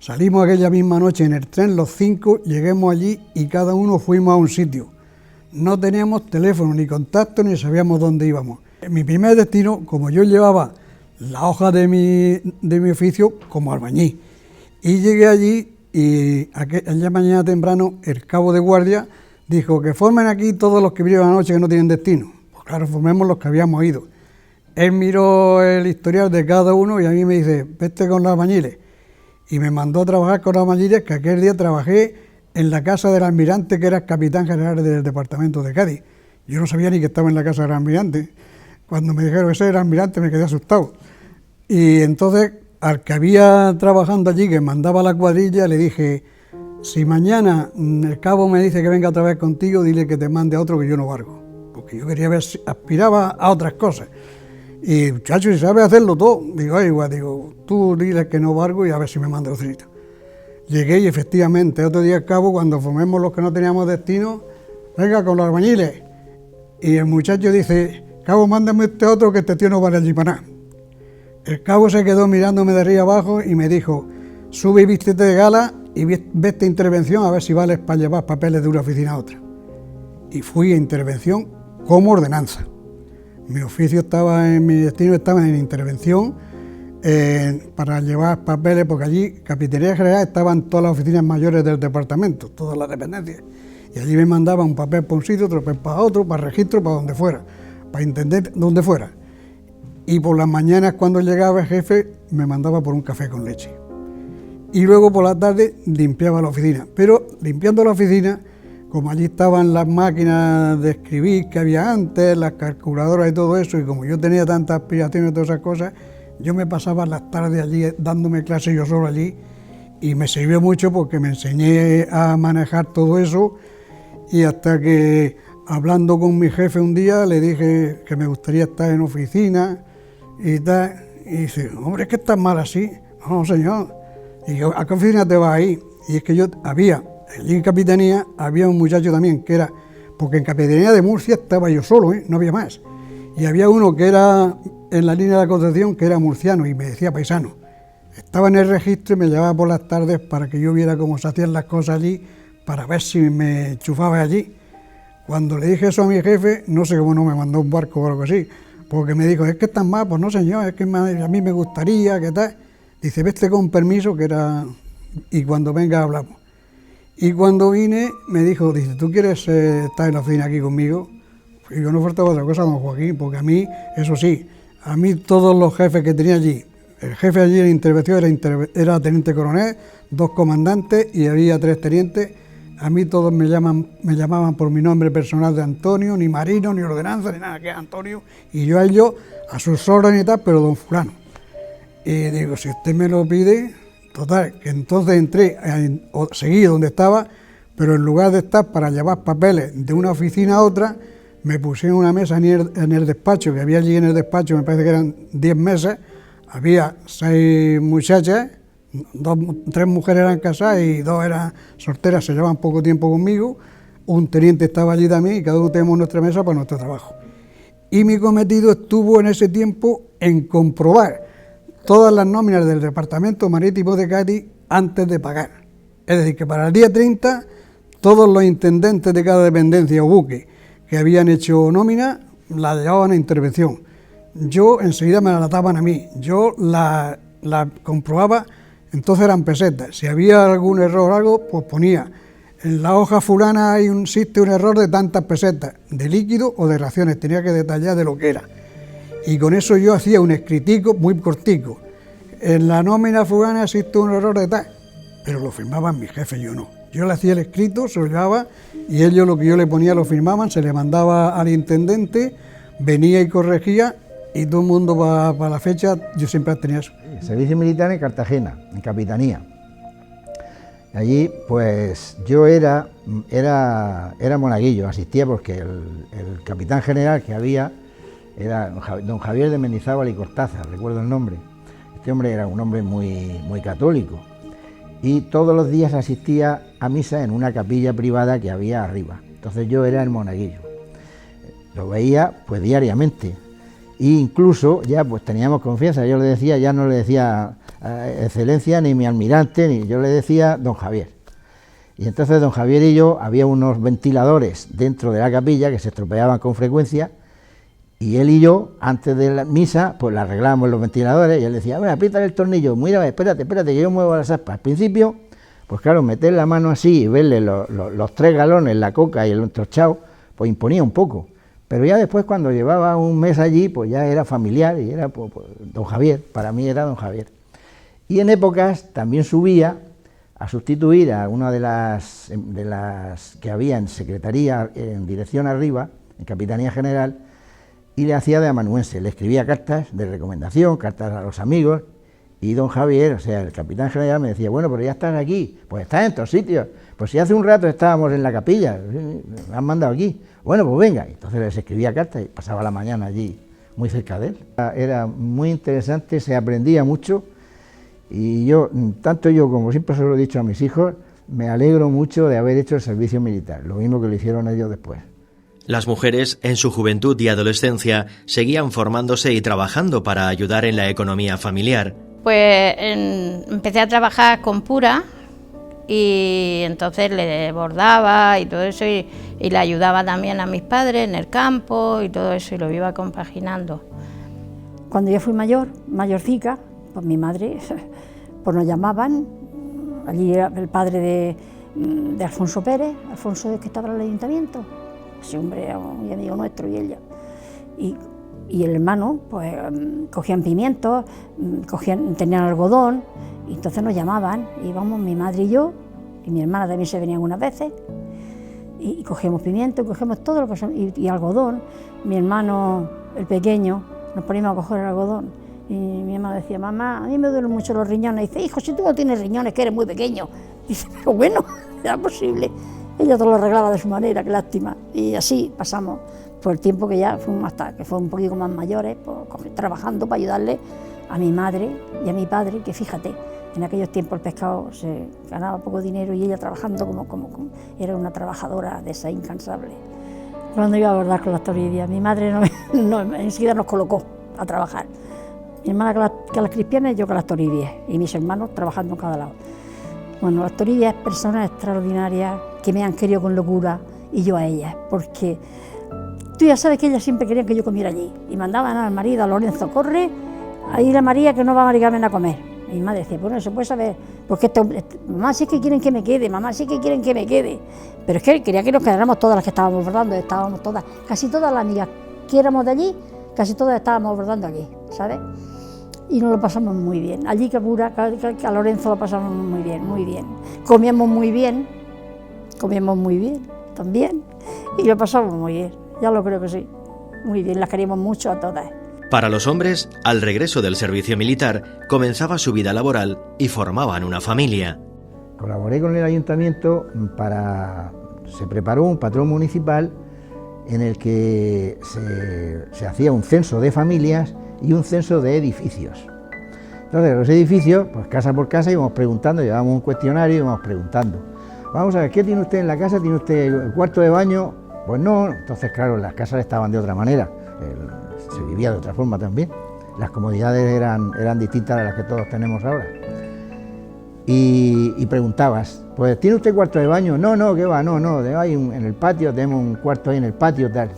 Salimos aquella misma noche en el tren, los 5, lleguemos allí y cada uno fuimos a un sitio. No teníamos teléfono, ni contacto, ni sabíamos dónde íbamos. En mi primer destino, como yo llevaba la hoja de mi oficio como albañil, y llegué allí y aquella mañana temprano el cabo de guardia dijo que formen aquí todos los que vinieron anoche que no tienen destino. Pues claro, formemos los que habíamos ido. Él miró el historial de cada uno y a mí me dice, vete con los albañiles. Y me mandó a trabajar con los albañiles, que aquel día trabajé en la casa del almirante, que era el capitán general del departamento de Cádiz. Yo no sabía ni que estaba en la casa del almirante. Cuando me dijeron que ese era el almirante me quedé asustado. Y entonces al que había trabajando allí, que mandaba la cuadrilla, le dije, si mañana el cabo me dice que venga otra vez contigo, dile que te mande a otro, que yo no valgo. Porque yo quería ver si aspiraba a otras cosas. Y muchacho, si sabe hacerlo todo, digo, igual, tú dile que no valgo y a ver si me manda otro. Llegué y efectivamente, otro día al cabo, cuando formemos los que no teníamos destino, venga con los albañiles. Y el muchacho dice, cabo, mándame este otro que este tío no vale allí para nada. El cabo se quedó mirándome de arriba abajo y me dijo, sube y vístete de gala y ve esta intervención a ver si vales para llevar papeles de una oficina a otra. Y fui a intervención como ordenanza. Mi oficio estaba mi destino estaba en intervención para llevar papeles, porque allí, Capitanía General, estaban todas las oficinas mayores del departamento, todas las dependencias. Y allí me mandaban un papel para un sitio, otro papel para otro, para registro, para donde fuera, para intendente, donde fuera. Y por las mañanas, cuando llegaba el jefe, me mandaba por un café con leche. Y luego por la tarde limpiaba la oficina. Pero limpiando la oficina, como allí estaban las máquinas de escribir que había antes, las calculadoras y todo eso, y como yo tenía tantas aspiraciones y todas esas cosas, yo me pasaba las tardes allí dándome clases yo solo allí, y me sirvió mucho porque me enseñé a manejar todo eso, y hasta que, hablando con mi jefe un día, le dije que me gustaría estar en oficina y tal, y dice, hombre, es que estás mal así. No, señor. Y yo, ¿a qué oficina te vas ahí? Y es que yo allí en Capitanía había un muchacho también que era, porque en Capitanía de Murcia estaba yo solo, no había más. Y había uno que era en la línea de la Concepción, que era murciano y me decía paisano. Estaba en el registro y me llevaba por las tardes para que yo viera cómo se hacían las cosas allí, para ver si me enchufaba allí. Cuando le dije eso a mi jefe, no sé cómo no me mandó un barco o algo así, porque me dijo, es que estás mal, pues no señor, es que a mí me gustaría, ¿qué tal? Dice, vete con permiso, que era, y cuando venga hablamos. Y cuando vine, me dijo, dice, ¿tú quieres estar en la oficina aquí conmigo? Y yo no faltaba otra cosa, don Joaquín, porque a mí, eso sí, a mí todos los jefes que tenía allí, el jefe allí en intervención era teniente coronel, 2 comandantes y había 3 tenientes. A mí todos me llamaban por mi nombre personal de Antonio, ni Marino, ni Ordenanza, ni nada, que es Antonio. Y yo a ellos, a sus órdenes y tal, pero don fulano. Y digo, si usted me lo pide, total, que entonces entré, seguí donde estaba, pero en lugar de estar para llevar papeles de una oficina a otra, me pusieron una mesa en el despacho, que había allí en el despacho, me parece que eran 10 mesas, había 6 muchachas, 3 mujeres eran casadas y 2 eran solteras, se llevaban poco tiempo conmigo, un teniente estaba allí también y cada uno tenemos nuestra mesa para nuestro trabajo. Y mi cometido estuvo en ese tiempo en comprobar todas las nóminas del Departamento Marítimo de Cádiz antes de pagar. Es decir, que para el día 30 todos los intendentes de cada dependencia o buque que habían hecho nómina la llevaban a intervención. Yo enseguida me la daban a mí, yo la comprobaba, entonces eran pesetas. Si había algún error o algo, pues ponía, en la hoja fulana existe un error de tantas pesetas, de líquido o de raciones, tenía que detallar de lo que era. Y con eso yo hacía un escritico muy cortico. En la nómina fulana existe un error de tal, pero lo firmaban mis jefes, yo no. Yo le hacía el escrito, se lo llevaba y ellos lo que yo le ponía lo firmaban, se le mandaba al intendente, venía y corregía y todo el mundo para la fecha, yo siempre tenía eso. Servicio militar en Cartagena, en Capitanía. Allí pues yo era monaguillo, asistía porque el capitán general que había era don Javier de Mendizábal y Cortázar, recuerdo el nombre. Este hombre era un hombre muy católico y todos los días asistía a misa en una capilla privada que había arriba. Entonces yo era el monaguillo, lo veía pues diariamente e incluso ya pues teníamos confianza. Yo le decía, ya no le decía excelencia ni mi almirante, ni yo le decía don Javier. Y entonces don Javier y yo había unos ventiladores dentro de la capilla que se estropeaban con frecuencia. Y él y yo, antes de la misa, pues le arreglábamos los ventiladores y él decía, bueno, apriétale el tornillo, mira, espérate, que yo muevo las aspas. Al principio, pues claro, meter la mano así y verle los 3 galones, la coca y el entrochado, pues imponía un poco. Pero ya después, cuando llevaba un mes allí, pues ya era familiar y era pues, don Javier, para mí era don Javier. Y en épocas también subía a sustituir a una de las que había en secretaría, en dirección arriba, en Capitanía General, y le hacía de amanuense, le escribía cartas de recomendación, cartas a los amigos, y don Javier, o sea, el capitán general me decía, bueno, pero ya estás aquí, pues estás en todos sitios, pues si hace un rato estábamos en la capilla, me han mandado aquí, bueno, pues venga, entonces les escribía cartas y pasaba la mañana allí, muy cerca de él. Era muy interesante, se aprendía mucho, Y yo, tanto yo como siempre se lo he dicho a mis hijos, me alegro mucho de haber hecho el servicio militar, lo mismo que lo hicieron ellos después. Las mujeres, en su juventud y adolescencia, seguían formándose y trabajando para ayudar en la economía familiar. Pues empecé a trabajar con pura y entonces le bordaba y todo eso y le ayudaba también a mis padres en el campo y todo eso y lo iba compaginando. Cuando yo fui mayorcica, pues mi madre, pues nos llamaban, allí era el padre de Alfonso Pérez, Alfonso que estaba en el ayuntamiento, ese hombre era muy amigo nuestro y ella. Y el hermano, pues cogían pimientos, tenían algodón, y entonces nos llamaban, íbamos mi madre y yo, y mi hermana también se venía algunas veces, y cogíamos pimientos, cogíamos todo lo que y algodón. Mi hermano, el pequeño, nos poníamos a coger el algodón, y mi mamá decía, mamá, a mí me duelen mucho los riñones. Y dice, hijo, si tú no tienes riñones, que eres muy pequeño. Dice, pero bueno, era posible. Ella todo lo arreglaba de su manera, qué lástima. Y así pasamos por el tiempo que ya fuimos hasta que fue un poquito más mayores, pues, trabajando para ayudarle a mi madre y a mi padre, que fíjate, en aquellos tiempos el pescado se ganaba poco dinero y ella trabajando como era una trabajadora de esa incansable. Cuando iba a bordar con las torillas, mi madre enseguida nos colocó a trabajar. Mi hermana con las cristianas y yo con las torillas, y mis hermanos trabajando en cada lado. Bueno, las torillas, personas extraordinarias que me han querido con locura y yo a ellas, porque tú ya sabes que ellas siempre querían que yo comiera allí y mandaban al marido, a Lorenzo, corre, ahí la María que no va a Maricarmen a comer. Y mi madre decía, pues no se puede saber, porque mamá sí que quieren que me quede, mamá sí que quieren que me quede. Pero es que quería que nos quedáramos todas las que estábamos bordando, estábamos todas, casi todas las amigas que éramos de allí, casi todas estábamos bordando allí, ¿sabes? Y nos lo pasamos muy bien. Allí que a Lorenzo lo pasamos muy bien, muy bien. Comíamos muy bien también, y lo pasamos muy bien, ya lo creo que sí, muy bien, las queríamos mucho a todas. Para los hombres, al regreso del servicio militar, comenzaba su vida laboral y formaban una familia. Colaboré con el ayuntamiento se preparó un patrón municipal en el que se hacía un censo de familias y un censo de edificios. Entonces, los edificios, pues casa por casa íbamos preguntando, llevábamos un cuestionario y íbamos preguntando. Vamos a ver, ¿qué tiene usted en la casa? ¿Tiene usted el cuarto de baño? Pues no. Entonces, claro, las casas estaban de otra manera, se vivía de otra forma también. Las comodidades eran distintas a las que todos tenemos ahora. Y preguntabas, pues ¿tiene usted cuarto de baño? No, ¿qué va? No, hay en el patio, tenemos un cuarto ahí en el patio, tal.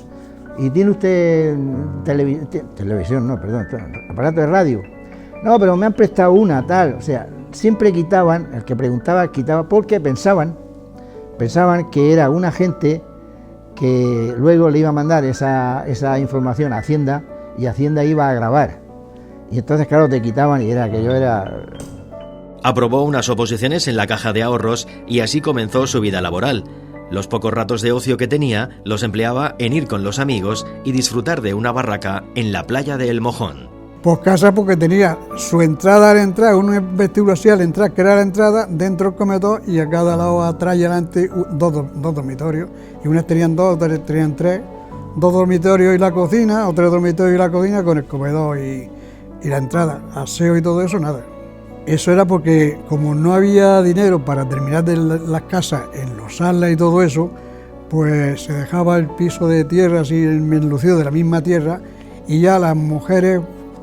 ¿Y tiene usted televisión? No, perdón, aparato de radio. No, pero me han prestado una, tal. O sea, siempre quitaban, el que preguntaba quitaba, porque pensaban que era un agente que luego le iba a mandar esa información a Hacienda y Hacienda iba a grabar. Y entonces, claro, te quitaban y era... Aprobó unas oposiciones en la Caja de Ahorros y así comenzó su vida laboral. Los pocos ratos de ocio que tenía los empleaba en ir con los amigos y disfrutar de una barraca en la playa de El Mojón. Pues casa porque tenía su entrada a la entrada, un vestíbulo así a la entrada, que era la entrada, dentro del comedor y a cada lado atrás y adelante dos dormitorios. Y unas tenían dos, otras tenían tres, dos dormitorios y la cocina, o tres dormitorios y la cocina con el comedor y la entrada, aseo y todo eso, nada. Eso era porque como no había dinero para terminar de las casas en los salas y todo eso, pues se dejaba el piso de tierra así enlucido de la misma tierra y ya las mujeres,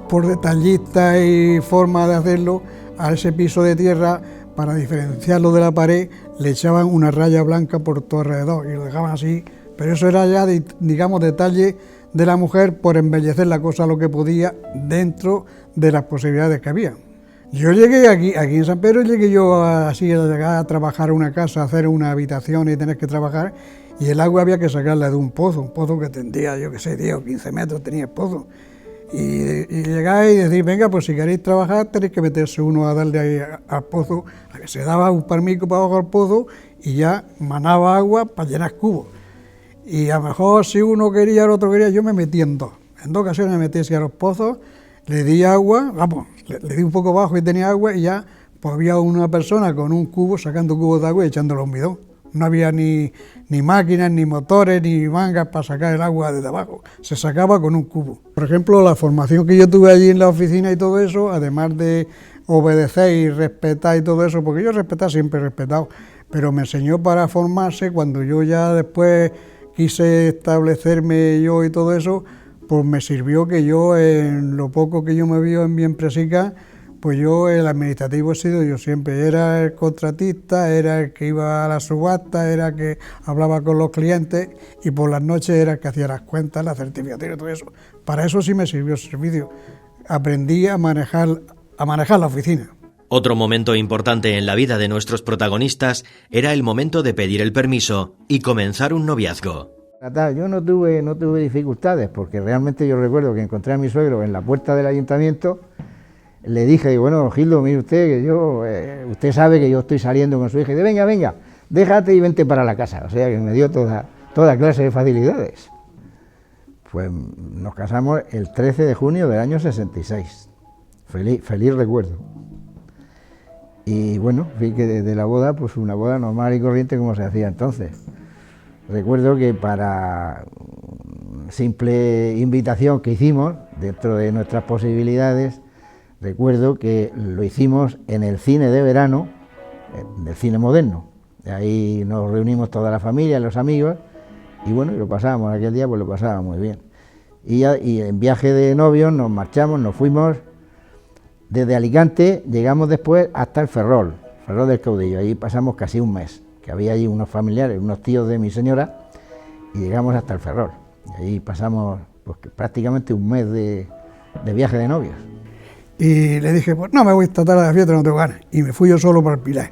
por detallistas y forma de hacerlo, a ese piso de tierra, para diferenciarlo de la pared, le echaban una raya blanca por todo alrededor y lo dejaban así, pero eso era ya, digamos, detalle de la mujer por embellecer la cosa lo que podía dentro de las posibilidades que había. Yo llegué aquí en San Pedro, llegué yo así a llegar a trabajar en una casa, a hacer una habitación y tener que trabajar, y el agua había que sacarla de un pozo que tendría, yo qué sé, 10 o 15 metros tenía el pozo. Y llegáis y decís, venga, pues si queréis trabajar tenéis que meterse uno a darle ahí al pozo, a que se daba un palmico para abajo al pozo y ya manaba agua para llenar cubos. Y a lo mejor si uno quería, el otro quería, yo me metí en dos ocasiones me metí a los pozos, le di agua, vamos, le di un poco bajo y tenía agua y ya pues había una persona con un cubo sacando cubos de agua y echándolo a un bidón. No había ni máquinas, ni motores, ni mangas para sacar el agua desde abajo. Se sacaba con un cubo. Por ejemplo, la formación que yo tuve allí en la oficina y todo eso, además de obedecer y respetar y todo eso, porque yo respetar siempre he respetado, pero me enseñó para formarse. Cuando yo ya después quise establecerme yo y todo eso, pues me sirvió que yo, en lo poco que yo me vi en mi empresica, pues yo, el administrativo he sido yo siempre, era el contratista, era el que iba a la subasta, era el que hablaba con los clientes, y por las noches era el que hacía las cuentas, la certificación y todo eso. Para eso sí me sirvió el servicio. Aprendí a manejar la oficina. Otro momento importante en la vida de nuestros protagonistas era el momento de pedir el permiso y comenzar un noviazgo. Yo no tuve dificultades, porque realmente yo recuerdo que encontré a mi suegro en la puerta del ayuntamiento. Le dije, bueno, Gildo, mire usted, que usted sabe que yo estoy saliendo con su hija. Y dice, venga, déjate y vente para la casa. O sea, que me dio toda clase de facilidades. Pues nos casamos el 13 de junio del año 66. Feliz recuerdo. Y bueno, vi que desde la boda, pues una boda normal y corriente como se hacía entonces. Recuerdo que para simple invitación que hicimos, dentro de nuestras posibilidades, recuerdo que lo hicimos en el cine de verano, del cine moderno. Ahí nos reunimos toda la familia, los amigos, y bueno, lo pasábamos, aquel día pues lo pasábamos muy bien. Y en viaje de novios nos marchamos, nos fuimos desde Alicante, llegamos después hasta el Ferrol del Caudillo. Ahí pasamos casi un mes, que había allí unos familiares, unos tíos de mi señora, y llegamos hasta el Ferrol. Y ahí pasamos pues, prácticamente un mes de viaje de novios. Y le dije, pues no me voy esta tarde a la fiesta, no tengo ganas. Y me fui yo solo para el Pilar.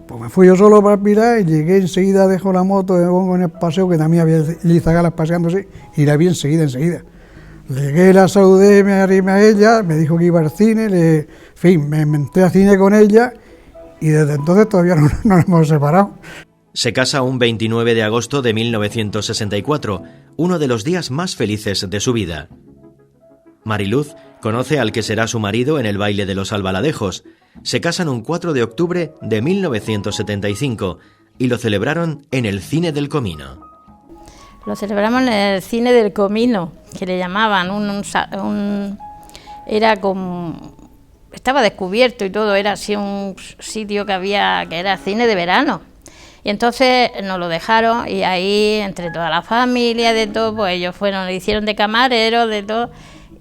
Pues me fui yo solo para el Pilar y llegué enseguida, dejo la moto, me pongo en el paseo, que también había lizagalas paseándose, y la vi enseguida. Llegué, la saludé, me arrimé a ella, me dijo que iba al cine, en fin, me entré al cine con ella, y desde entonces todavía no nos hemos separado. Se casa un 29 de agosto de 1964, uno de los días más felices de su vida. Mariluz conoce al que será su marido en el baile de los Albaladejos. Se casan un 4 de octubre de 1975 y lo celebraron en el Cine del Comino. Lo celebramos en el Cine del Comino, que le llamaban, era como, estaba descubierto y todo, era así un sitio que era cine de verano. Y entonces nos lo dejaron y ahí, entre toda la familia, de todo, pues ellos le hicieron de camareros, de todo,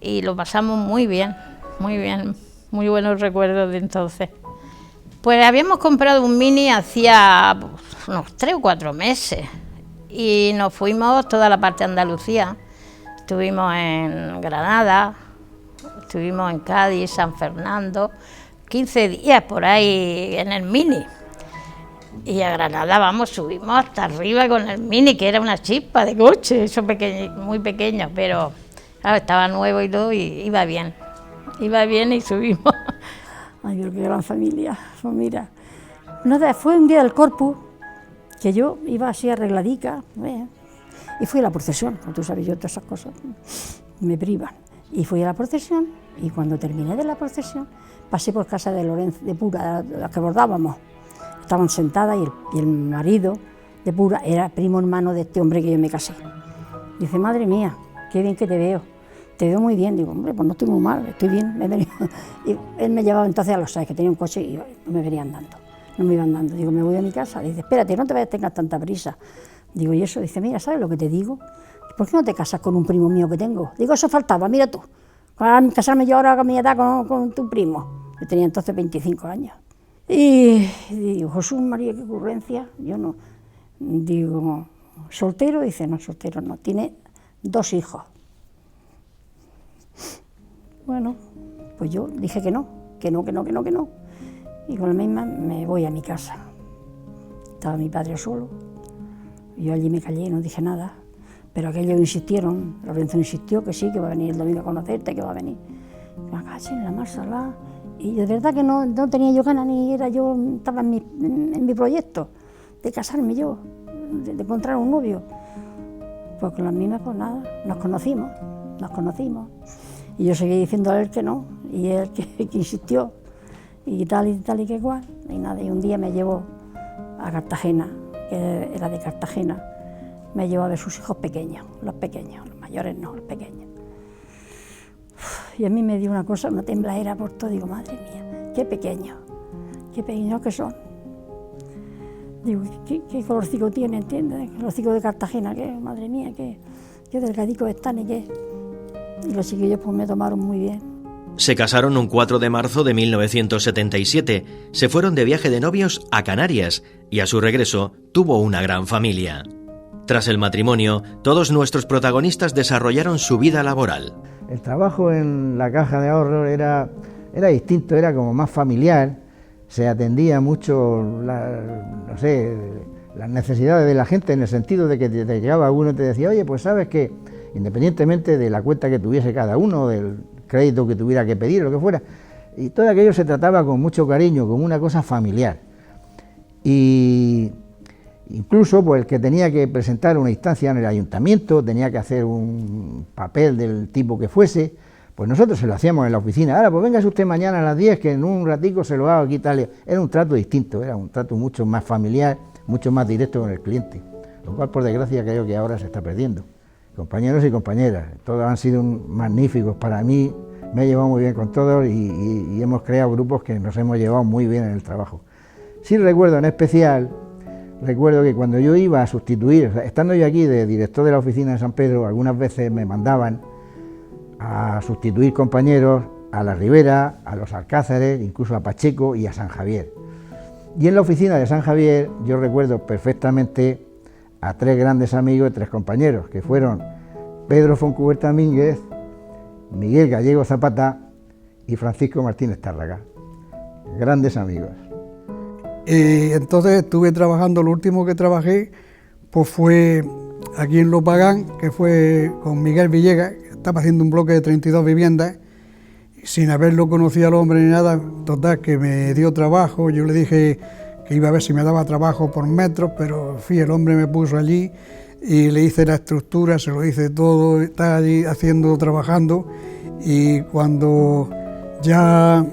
y lo pasamos muy bien, muy buenos recuerdos de entonces. Pues habíamos comprado un Mini hacía unos 3 o 4 meses y nos fuimos toda la parte de Andalucía. Estuvimos en Granada, estuvimos en Cádiz, San Fernando, 15 días por ahí en el Mini. Y a Granada, subimos hasta arriba con el Mini, que era una chispa de coche, eso muy pequeño, pero claro, estaba nuevo y todo, y iba bien y subimos. Ay, qué gran familia, pues mira, fue un día del Corpus, que yo iba así arregladica, y fui a la procesión, como tú sabes, yo todas esas cosas me privan, y fui a la procesión, y cuando terminé de la procesión, pasé por casa de Lorenzo, de Pura, de las que bordábamos. Estaban sentadas y el marido de Pura era primo hermano de este hombre que yo me casé. Dice, madre mía, qué bien que te veo muy bien. Digo, hombre, pues no estoy muy mal, estoy bien. Y él me llevaba entonces a los Sáez, que tenía un coche y no me venía andando, no me iba andando. Digo, me voy a mi casa. Dice, espérate, no te vayas, tengas tanta prisa. Digo, y eso, dice, mira, ¿sabes lo que te digo? ¿Por qué no te casas con un primo mío que tengo? Digo, eso faltaba, mira tú, casarme yo ahora con mi edad con tu primo. Yo tenía entonces 25 años. Y digo, Jesús María, qué ocurrencia, yo no. Digo, ¿soltero? Dice, no, soltero no, tiene 2 hijos. Bueno, pues yo dije que no. Y con la misma me voy a mi casa. Estaba mi padre solo, yo allí me callé, no dije nada, pero aquellos insistieron, Lorenzo insistió que sí, que va a venir el domingo a conocerte, que va a venir. Me caché en la más salada. Y de verdad que no tenía yo ganas, estaba en mi proyecto de casarme yo, de encontrar un novio. Pues con las mismas, pues nada, nos conocimos. Y yo seguí diciendo a él que no, y él que insistió, y tal y que igual, y nada. Y un día me llevó a Cartagena que era de Cartagena, me llevó a ver sus hijos pequeños, los mayores no, los pequeños. Y a mí me dio una cosa, una tembladera por todo, digo, madre mía, qué pequeños que son. Digo, qué colorcico tiene, ¿entiendes? El colorcico de Cartagena, que madre mía, qué delgadicos están y los chiquillos pues me tomaron muy bien. Se casaron un 4 de marzo de 1977, se fueron de viaje de novios a Canarias y a su regreso tuvo una gran familia. Tras el matrimonio, todos nuestros protagonistas desarrollaron su vida laboral. El trabajo en la caja de ahorros era distinto, era como más familiar, se atendía mucho, las necesidades de la gente, en el sentido de que te llegaba uno y te decía, oye, pues sabes que independientemente de la cuenta que tuviese cada uno, del crédito que tuviera que pedir, lo que fuera, y todo aquello se trataba con mucho cariño, como una cosa familiar. Y incluso pues el que tenía que presentar una instancia en el ayuntamiento, tenía que hacer un papel del tipo que fuese, pues nosotros se lo hacíamos en la oficina. Ahora, pues véngase usted mañana a las 10, que en un ratico se lo hago aquí tal. Era un trato distinto, era un trato mucho más familiar, mucho más directo con el cliente, lo cual por desgracia creo que ahora se está perdiendo. Compañeros y compañeras, todos han sido magníficos para mí, me he llevado muy bien con todos y hemos creado grupos que nos hemos llevado muy bien en el trabajo. Sí recuerdo en especial, que cuando yo iba a sustituir, estando yo aquí de director de la oficina de San Pedro, algunas veces me mandaban a sustituir compañeros a la Ribera, a los Alcázares, incluso a Pacheco y a San Javier. Y en la oficina de San Javier yo recuerdo perfectamente a 3 grandes amigos y 3 compañeros, que fueron Pedro Foncuberta Mínguez, Miguel Gallego Zapata y Francisco Martínez Tárraga. Grandes amigos. Entonces estuve trabajando, lo último que trabajé pues fue aquí en Lopagán, que fue con Miguel Villegas, que estaba haciendo un bloque de 32 viviendas, sin haberlo conocido al hombre ni nada. Total, que me dio trabajo, yo le dije que iba a ver si me daba trabajo por metros, pero en fin, el hombre me puso allí y le hice la estructura, se lo hice todo, estaba allí trabajando, y cuando ya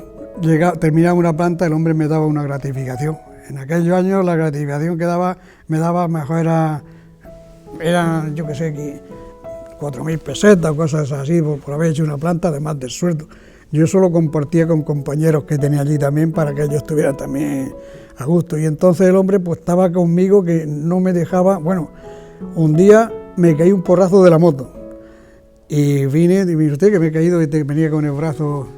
terminaba una planta, el hombre me daba una gratificación. En aquellos años la gratificación que me daba mejor era yo qué sé, 4.000 pesetas o cosas así por haber hecho una planta, además del sueldo. Yo eso lo compartía con compañeros que tenía allí también, para que ellos estuvieran también a gusto. Y entonces el hombre pues estaba conmigo, que no me dejaba. Bueno, un día me caí un porrazo de la moto y vine, y mire usted que me he caído y venía con el brazo.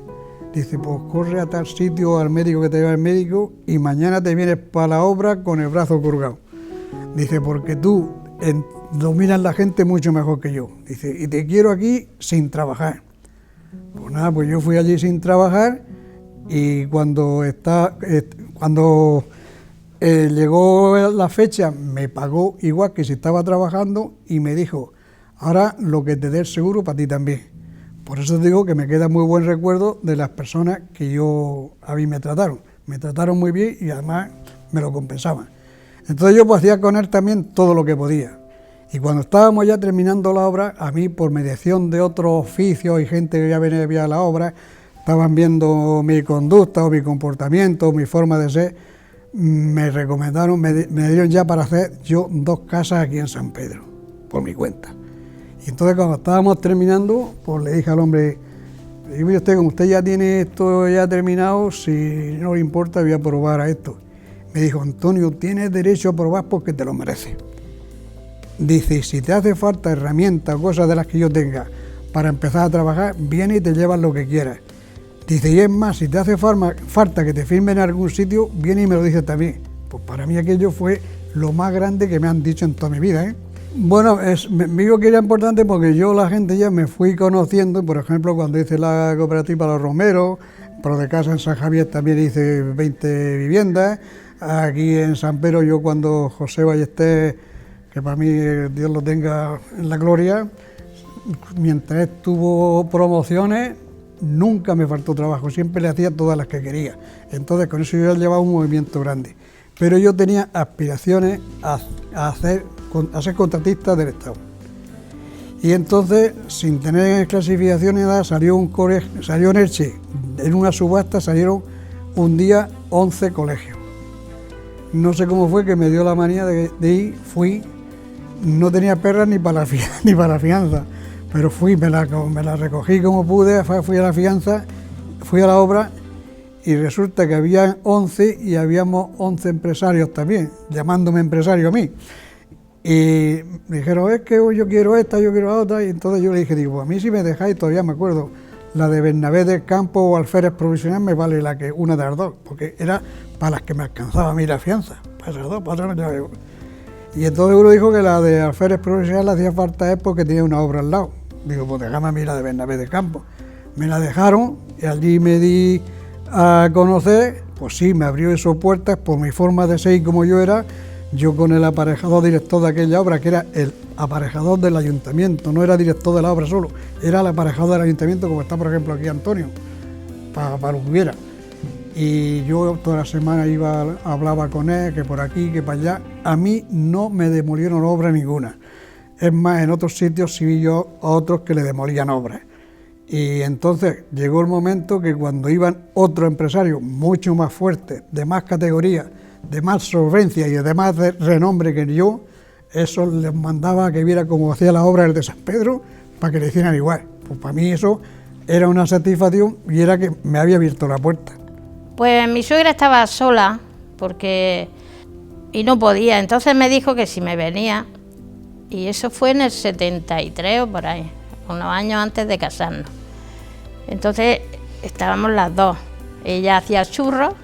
Dice, pues corre a tal sitio al médico que te lleva el médico y mañana te vienes para la obra con el brazo colgado. Dice, porque tú dominas la gente mucho mejor que yo. Dice, y te quiero aquí sin trabajar. Pues nada, pues yo fui allí sin trabajar, y cuando llegó la fecha me pagó igual que si estaba trabajando, y me dijo, ahora lo que te dé el seguro para ti también. Por eso digo que me queda muy buen recuerdo de las personas que a mí me trataron. Me trataron muy bien y además me lo compensaban. Entonces yo pues hacía con él también todo lo que podía. Y cuando estábamos ya terminando la obra, a mí, por mediación de otros oficios y gente que ya venía a la obra, estaban viendo mi conducta o mi comportamiento, mi forma de ser, me recomendaron, me dieron ya para hacer yo 2 casas aquí en San Pedro, por mi cuenta. Y entonces cuando estábamos terminando, pues le dije al hombre, mire usted, como usted ya tiene esto ya terminado, si no le importa voy a probar a esto. Me dijo, Antonio, tienes derecho a probar porque te lo mereces. Dice, si te hace falta herramientas o cosas de las que yo tenga para empezar a trabajar, viene y te llevas lo que quieras. Dice, y es más, si te hace falta que te firmen en algún sitio, viene y me lo dice también. Pues para mí aquello fue lo más grande que me han dicho en toda mi vida, ¿eh? Bueno, me digo que era importante porque yo, la gente ya me fui conociendo. Por ejemplo, cuando hice la cooperativa Los Romeros, pero de casa en San Javier también hice 20 viviendas. Aquí en San Pedro, yo cuando José Ballester, que para mí Dios lo tenga en la gloria, mientras tuvo promociones, nunca me faltó trabajo, siempre le hacía todas las que quería. Entonces con eso yo llevaba un movimiento grande. Pero yo tenía aspiraciones a ser contratista del Estado. Y entonces, sin tener clasificación ni nada, salió en Elche, en una subasta salieron un día 11 colegios. no sé cómo fue que me dio la manía de ir, fui, no tenía perras ni para la fianza, pero fui, me la recogí como pude, fui a la fianza, fui a la obra y resulta que había 11 y habíamos 11 empresarios también, llamándome empresario a mí. Y me dijeron, es que yo quiero esta, yo quiero otra, y entonces yo le dije, digo, a mí si me dejáis, todavía me acuerdo, la de Bernabé del Campo o Alférez Provisional me vale una de las dos, porque era para las que me alcanzaba a mí la fianza, para esas dos, para esas no. Y entonces uno dijo que la de Alférez Provisional le hacía falta porque tenía una obra al lado. Digo, pues déjame a mí la de Bernabé del Campo. Me la dejaron y allí me di a conocer, pues sí, me abrió esas puertas por mi forma de ser y como yo era. Yo con el aparejador director de aquella obra, que era el aparejador del ayuntamiento, no era director de la obra solo, era el aparejador del ayuntamiento, como está por ejemplo aquí Antonio, para lo que hubiera. Y yo toda la semana hablaba con él, que por aquí, que para allá. A mí no me demolieron obra ninguna. Es más, en otros sitios sí vi yo a otros que le demolían obras. Y entonces llegó el momento que cuando iban otros empresarios mucho más fuertes, de más categoría, de más solvencia y de más renombre que yo, eso les mandaba que viera cómo hacía la obra el de San Pedro para que le hicieran igual. Pues para mí eso era una satisfacción y era que me había abierto la puerta. Pues mi suegra estaba sola y no podía, entonces me dijo que si me venía, y eso fue en el 73 o por ahí, unos años antes de casarnos. Entonces estábamos las dos, ella hacía churros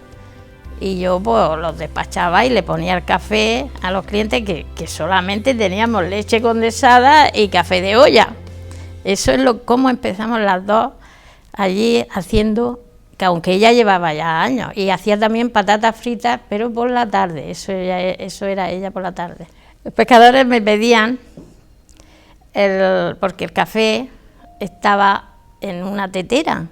y yo pues los despachaba y le ponía el café a los clientes que solamente teníamos leche condensada y café de olla. Eso es cómo empezamos las dos allí haciendo, que aunque ella llevaba ya años, y hacía también patatas fritas, pero por la tarde, eso era ella por la tarde. Los pescadores me pedían, porque el café estaba en una tetera,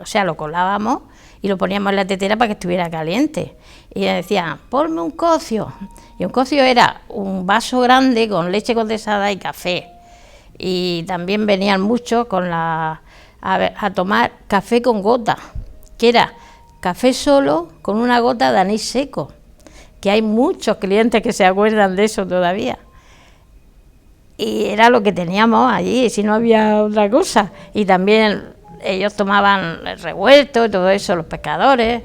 o sea, lo colábamos y lo poníamos en la tetera para que estuviera caliente. Y me decían, ponme un cocio. Y un cocio era un vaso grande con leche condensada y café. Y también venían muchos a tomar café con gota, que era café solo con una gota de anís seco, que hay muchos clientes que se acuerdan de eso todavía. Y era lo que teníamos allí, si no había otra cosa. Y también ellos tomaban el revuelto y todo eso, los pescadores,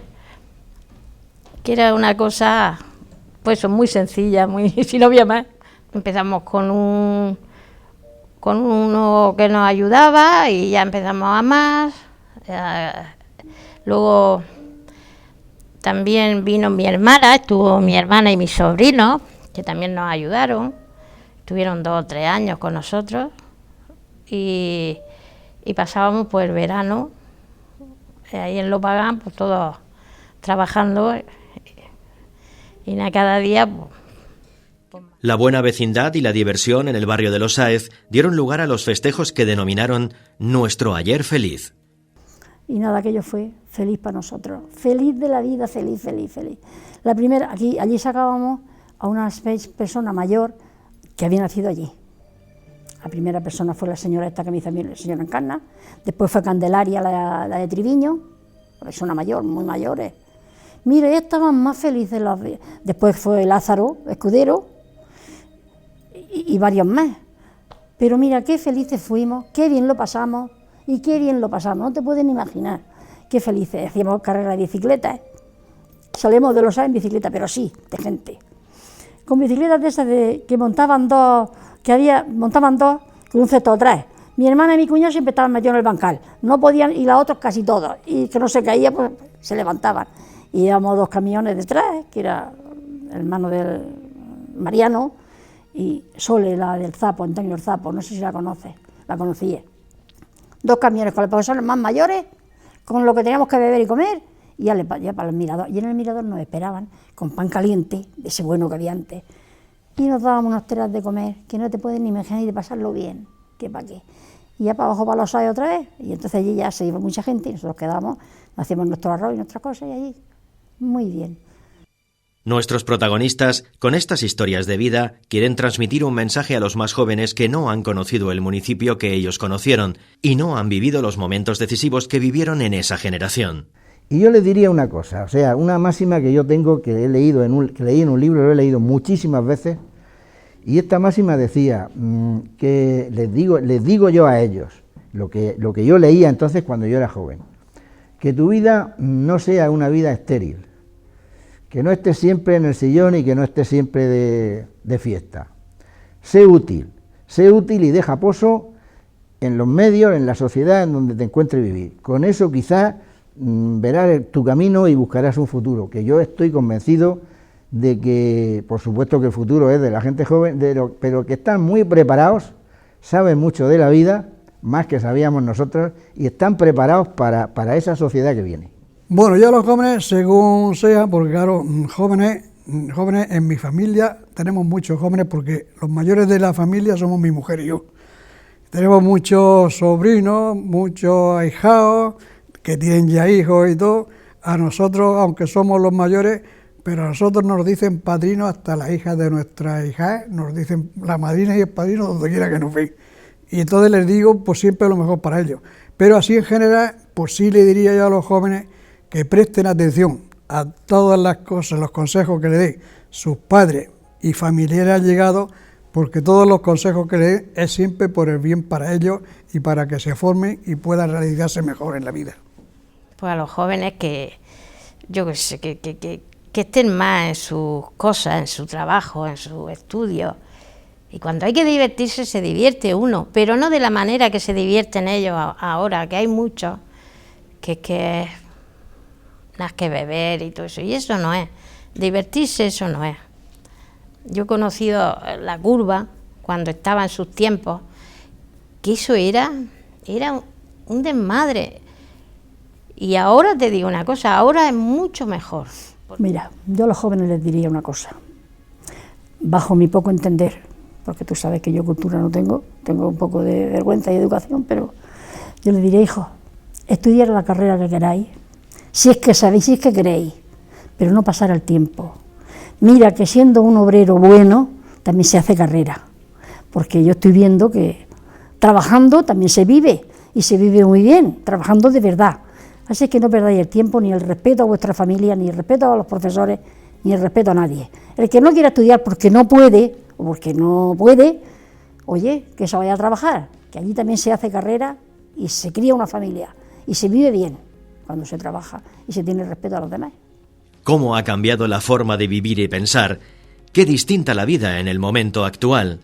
que era una cosa pues muy sencilla, si no había más. Empezamos con uno que nos ayudaba y ya empezamos a más. Luego también vino mi hermana, estuvo mi hermana y mi sobrino, que también nos ayudaron. Estuvieron 2 o 3 años con nosotros y pasábamos pues el verano ahí en Lopagán, pues todos trabajando y cada día La buena vecindad y la diversión en el barrio de Los Sáez dieron lugar a los festejos que denominaron Nuestro Ayer Feliz. Y nada, aquello fue feliz para nosotros, feliz de la vida, feliz, feliz, feliz. La primera, allí sacábamos a una persona mayor que había nacido allí. La primera persona fue la señora esta que me hizo a mí, la señora Encarna, después fue Candelaria, la de Triviño, persona mayor, muy mayores. Mire, estaban más felices después fue Lázaro Escudero y varios más. Pero mira, qué felices fuimos, qué bien lo pasamos y qué bien lo pasamos, no te pueden imaginar qué felices. Hacíamos carreras de bicicletas, salíamos de Los Sáez en bicicleta, pero sí, de gente. Con bicicletas de esas que montaban dos con un cesto atrás. Mi hermana y mi cuñado siempre estaban metidos en el bancal, no podían, y los otros casi todos, y que no se caía, pues se levantaban. Y íbamos 2 camiones detrás, que era el hermano del Mariano, y Sole, la del Zapo, Antonio el Zapo, no sé si la conocía. 2 camiones con los profesores más mayores, con lo que teníamos que beber y comer, y ya para el mirador. Y en el mirador nos esperaban con pan caliente, de ese bueno que había antes, y nos dábamos unas teras de comer, que no te pueden ni imaginar y de pasarlo bien, que para qué. Y ya para abajo para Los Sáez otra vez, y entonces allí ya se iba mucha gente, y nosotros quedábamos, hacíamos nuestro arroz y nuestras cosas, y allí, muy bien. Nuestros protagonistas, con estas historias de vida, quieren transmitir un mensaje a los más jóvenes que no han conocido el municipio que ellos conocieron y no han vivido los momentos decisivos que vivieron en esa generación. Y yo les diría una cosa, o sea, una máxima que yo tengo, que he leído que leí en un libro, lo he leído muchísimas veces, y esta máxima decía que les digo yo a ellos, lo que yo leía entonces cuando yo era joven, que tu vida no sea una vida estéril, que no estés siempre en el sillón y que no estés siempre de fiesta. Sé útil y deja pozo en los medios, en la sociedad en donde te encuentres vivir. Con eso quizás verás tu camino y buscarás un futuro, que yo estoy convencido de que, por supuesto que el futuro es de la gente joven, pero que están muy preparados, saben mucho de la vida, más que sabíamos nosotros, y están preparados para esa sociedad que viene. Bueno, ya los jóvenes, según sea, porque claro, jóvenes en mi familia, tenemos muchos jóvenes, porque los mayores de la familia somos mi mujer y yo. Tenemos muchos sobrinos, muchos ahijados, que tienen ya hijos y todo. A nosotros, aunque somos los mayores, pero a nosotros nos dicen padrinos, hasta las hijas de nuestras hijas, nos dicen la madrina y el padrino donde quiera que nos ven. Y entonces les digo, pues siempre lo mejor para ellos. Pero así en general, pues sí le diría yo a los jóvenes que presten atención a todas las cosas, los consejos que le den sus padres y familiares allegados, porque todos los consejos que le den es siempre por el bien para ellos y para que se formen y puedan realizarse mejor en la vida. Pues a los jóvenes que, yo qué sé, que estén más en sus cosas, en su trabajo, en sus estudios. Y cuando hay que divertirse, se divierte uno, pero no de la manera que se divierten ellos ahora, que hay muchos, que nada que beber y todo eso, y eso no es. Divertirse, eso no es. Yo he conocido la curva cuando estaba en sus tiempos, que eso era un desmadre. Y ahora te digo una cosa, ahora es mucho mejor. Mira, yo a los jóvenes les diría una cosa, bajo mi poco entender, porque tú sabes que yo cultura no tengo un poco de vergüenza y educación, pero yo les diría, hijos, estudiar la carrera que queráis, si es que sabéis, si es que queréis, pero no pasar el tiempo. Mira que siendo un obrero bueno, también se hace carrera, porque yo estoy viendo que trabajando también se vive, y se vive muy bien, trabajando de verdad. Así que no perdáis el tiempo, ni el respeto a vuestra familia, ni el respeto a los profesores, ni el respeto a nadie. El que no quiera estudiar porque no puede, o porque no puede, oye, que se vaya a trabajar, que allí también se hace carrera y se cría una familia, y se vive bien cuando se trabaja y se tiene respeto a los demás. ¿Cómo ha cambiado la forma de vivir y pensar? Qué distinta la vida en el momento actual.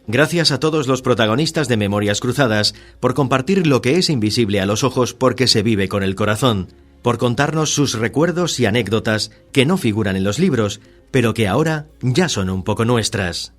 Gracias a todos los protagonistas de Memorias Cruzadas por compartir lo que es invisible a los ojos porque se vive con el corazón, por contarnos sus recuerdos y anécdotas que no figuran en los libros, pero que ahora ya son un poco nuestras.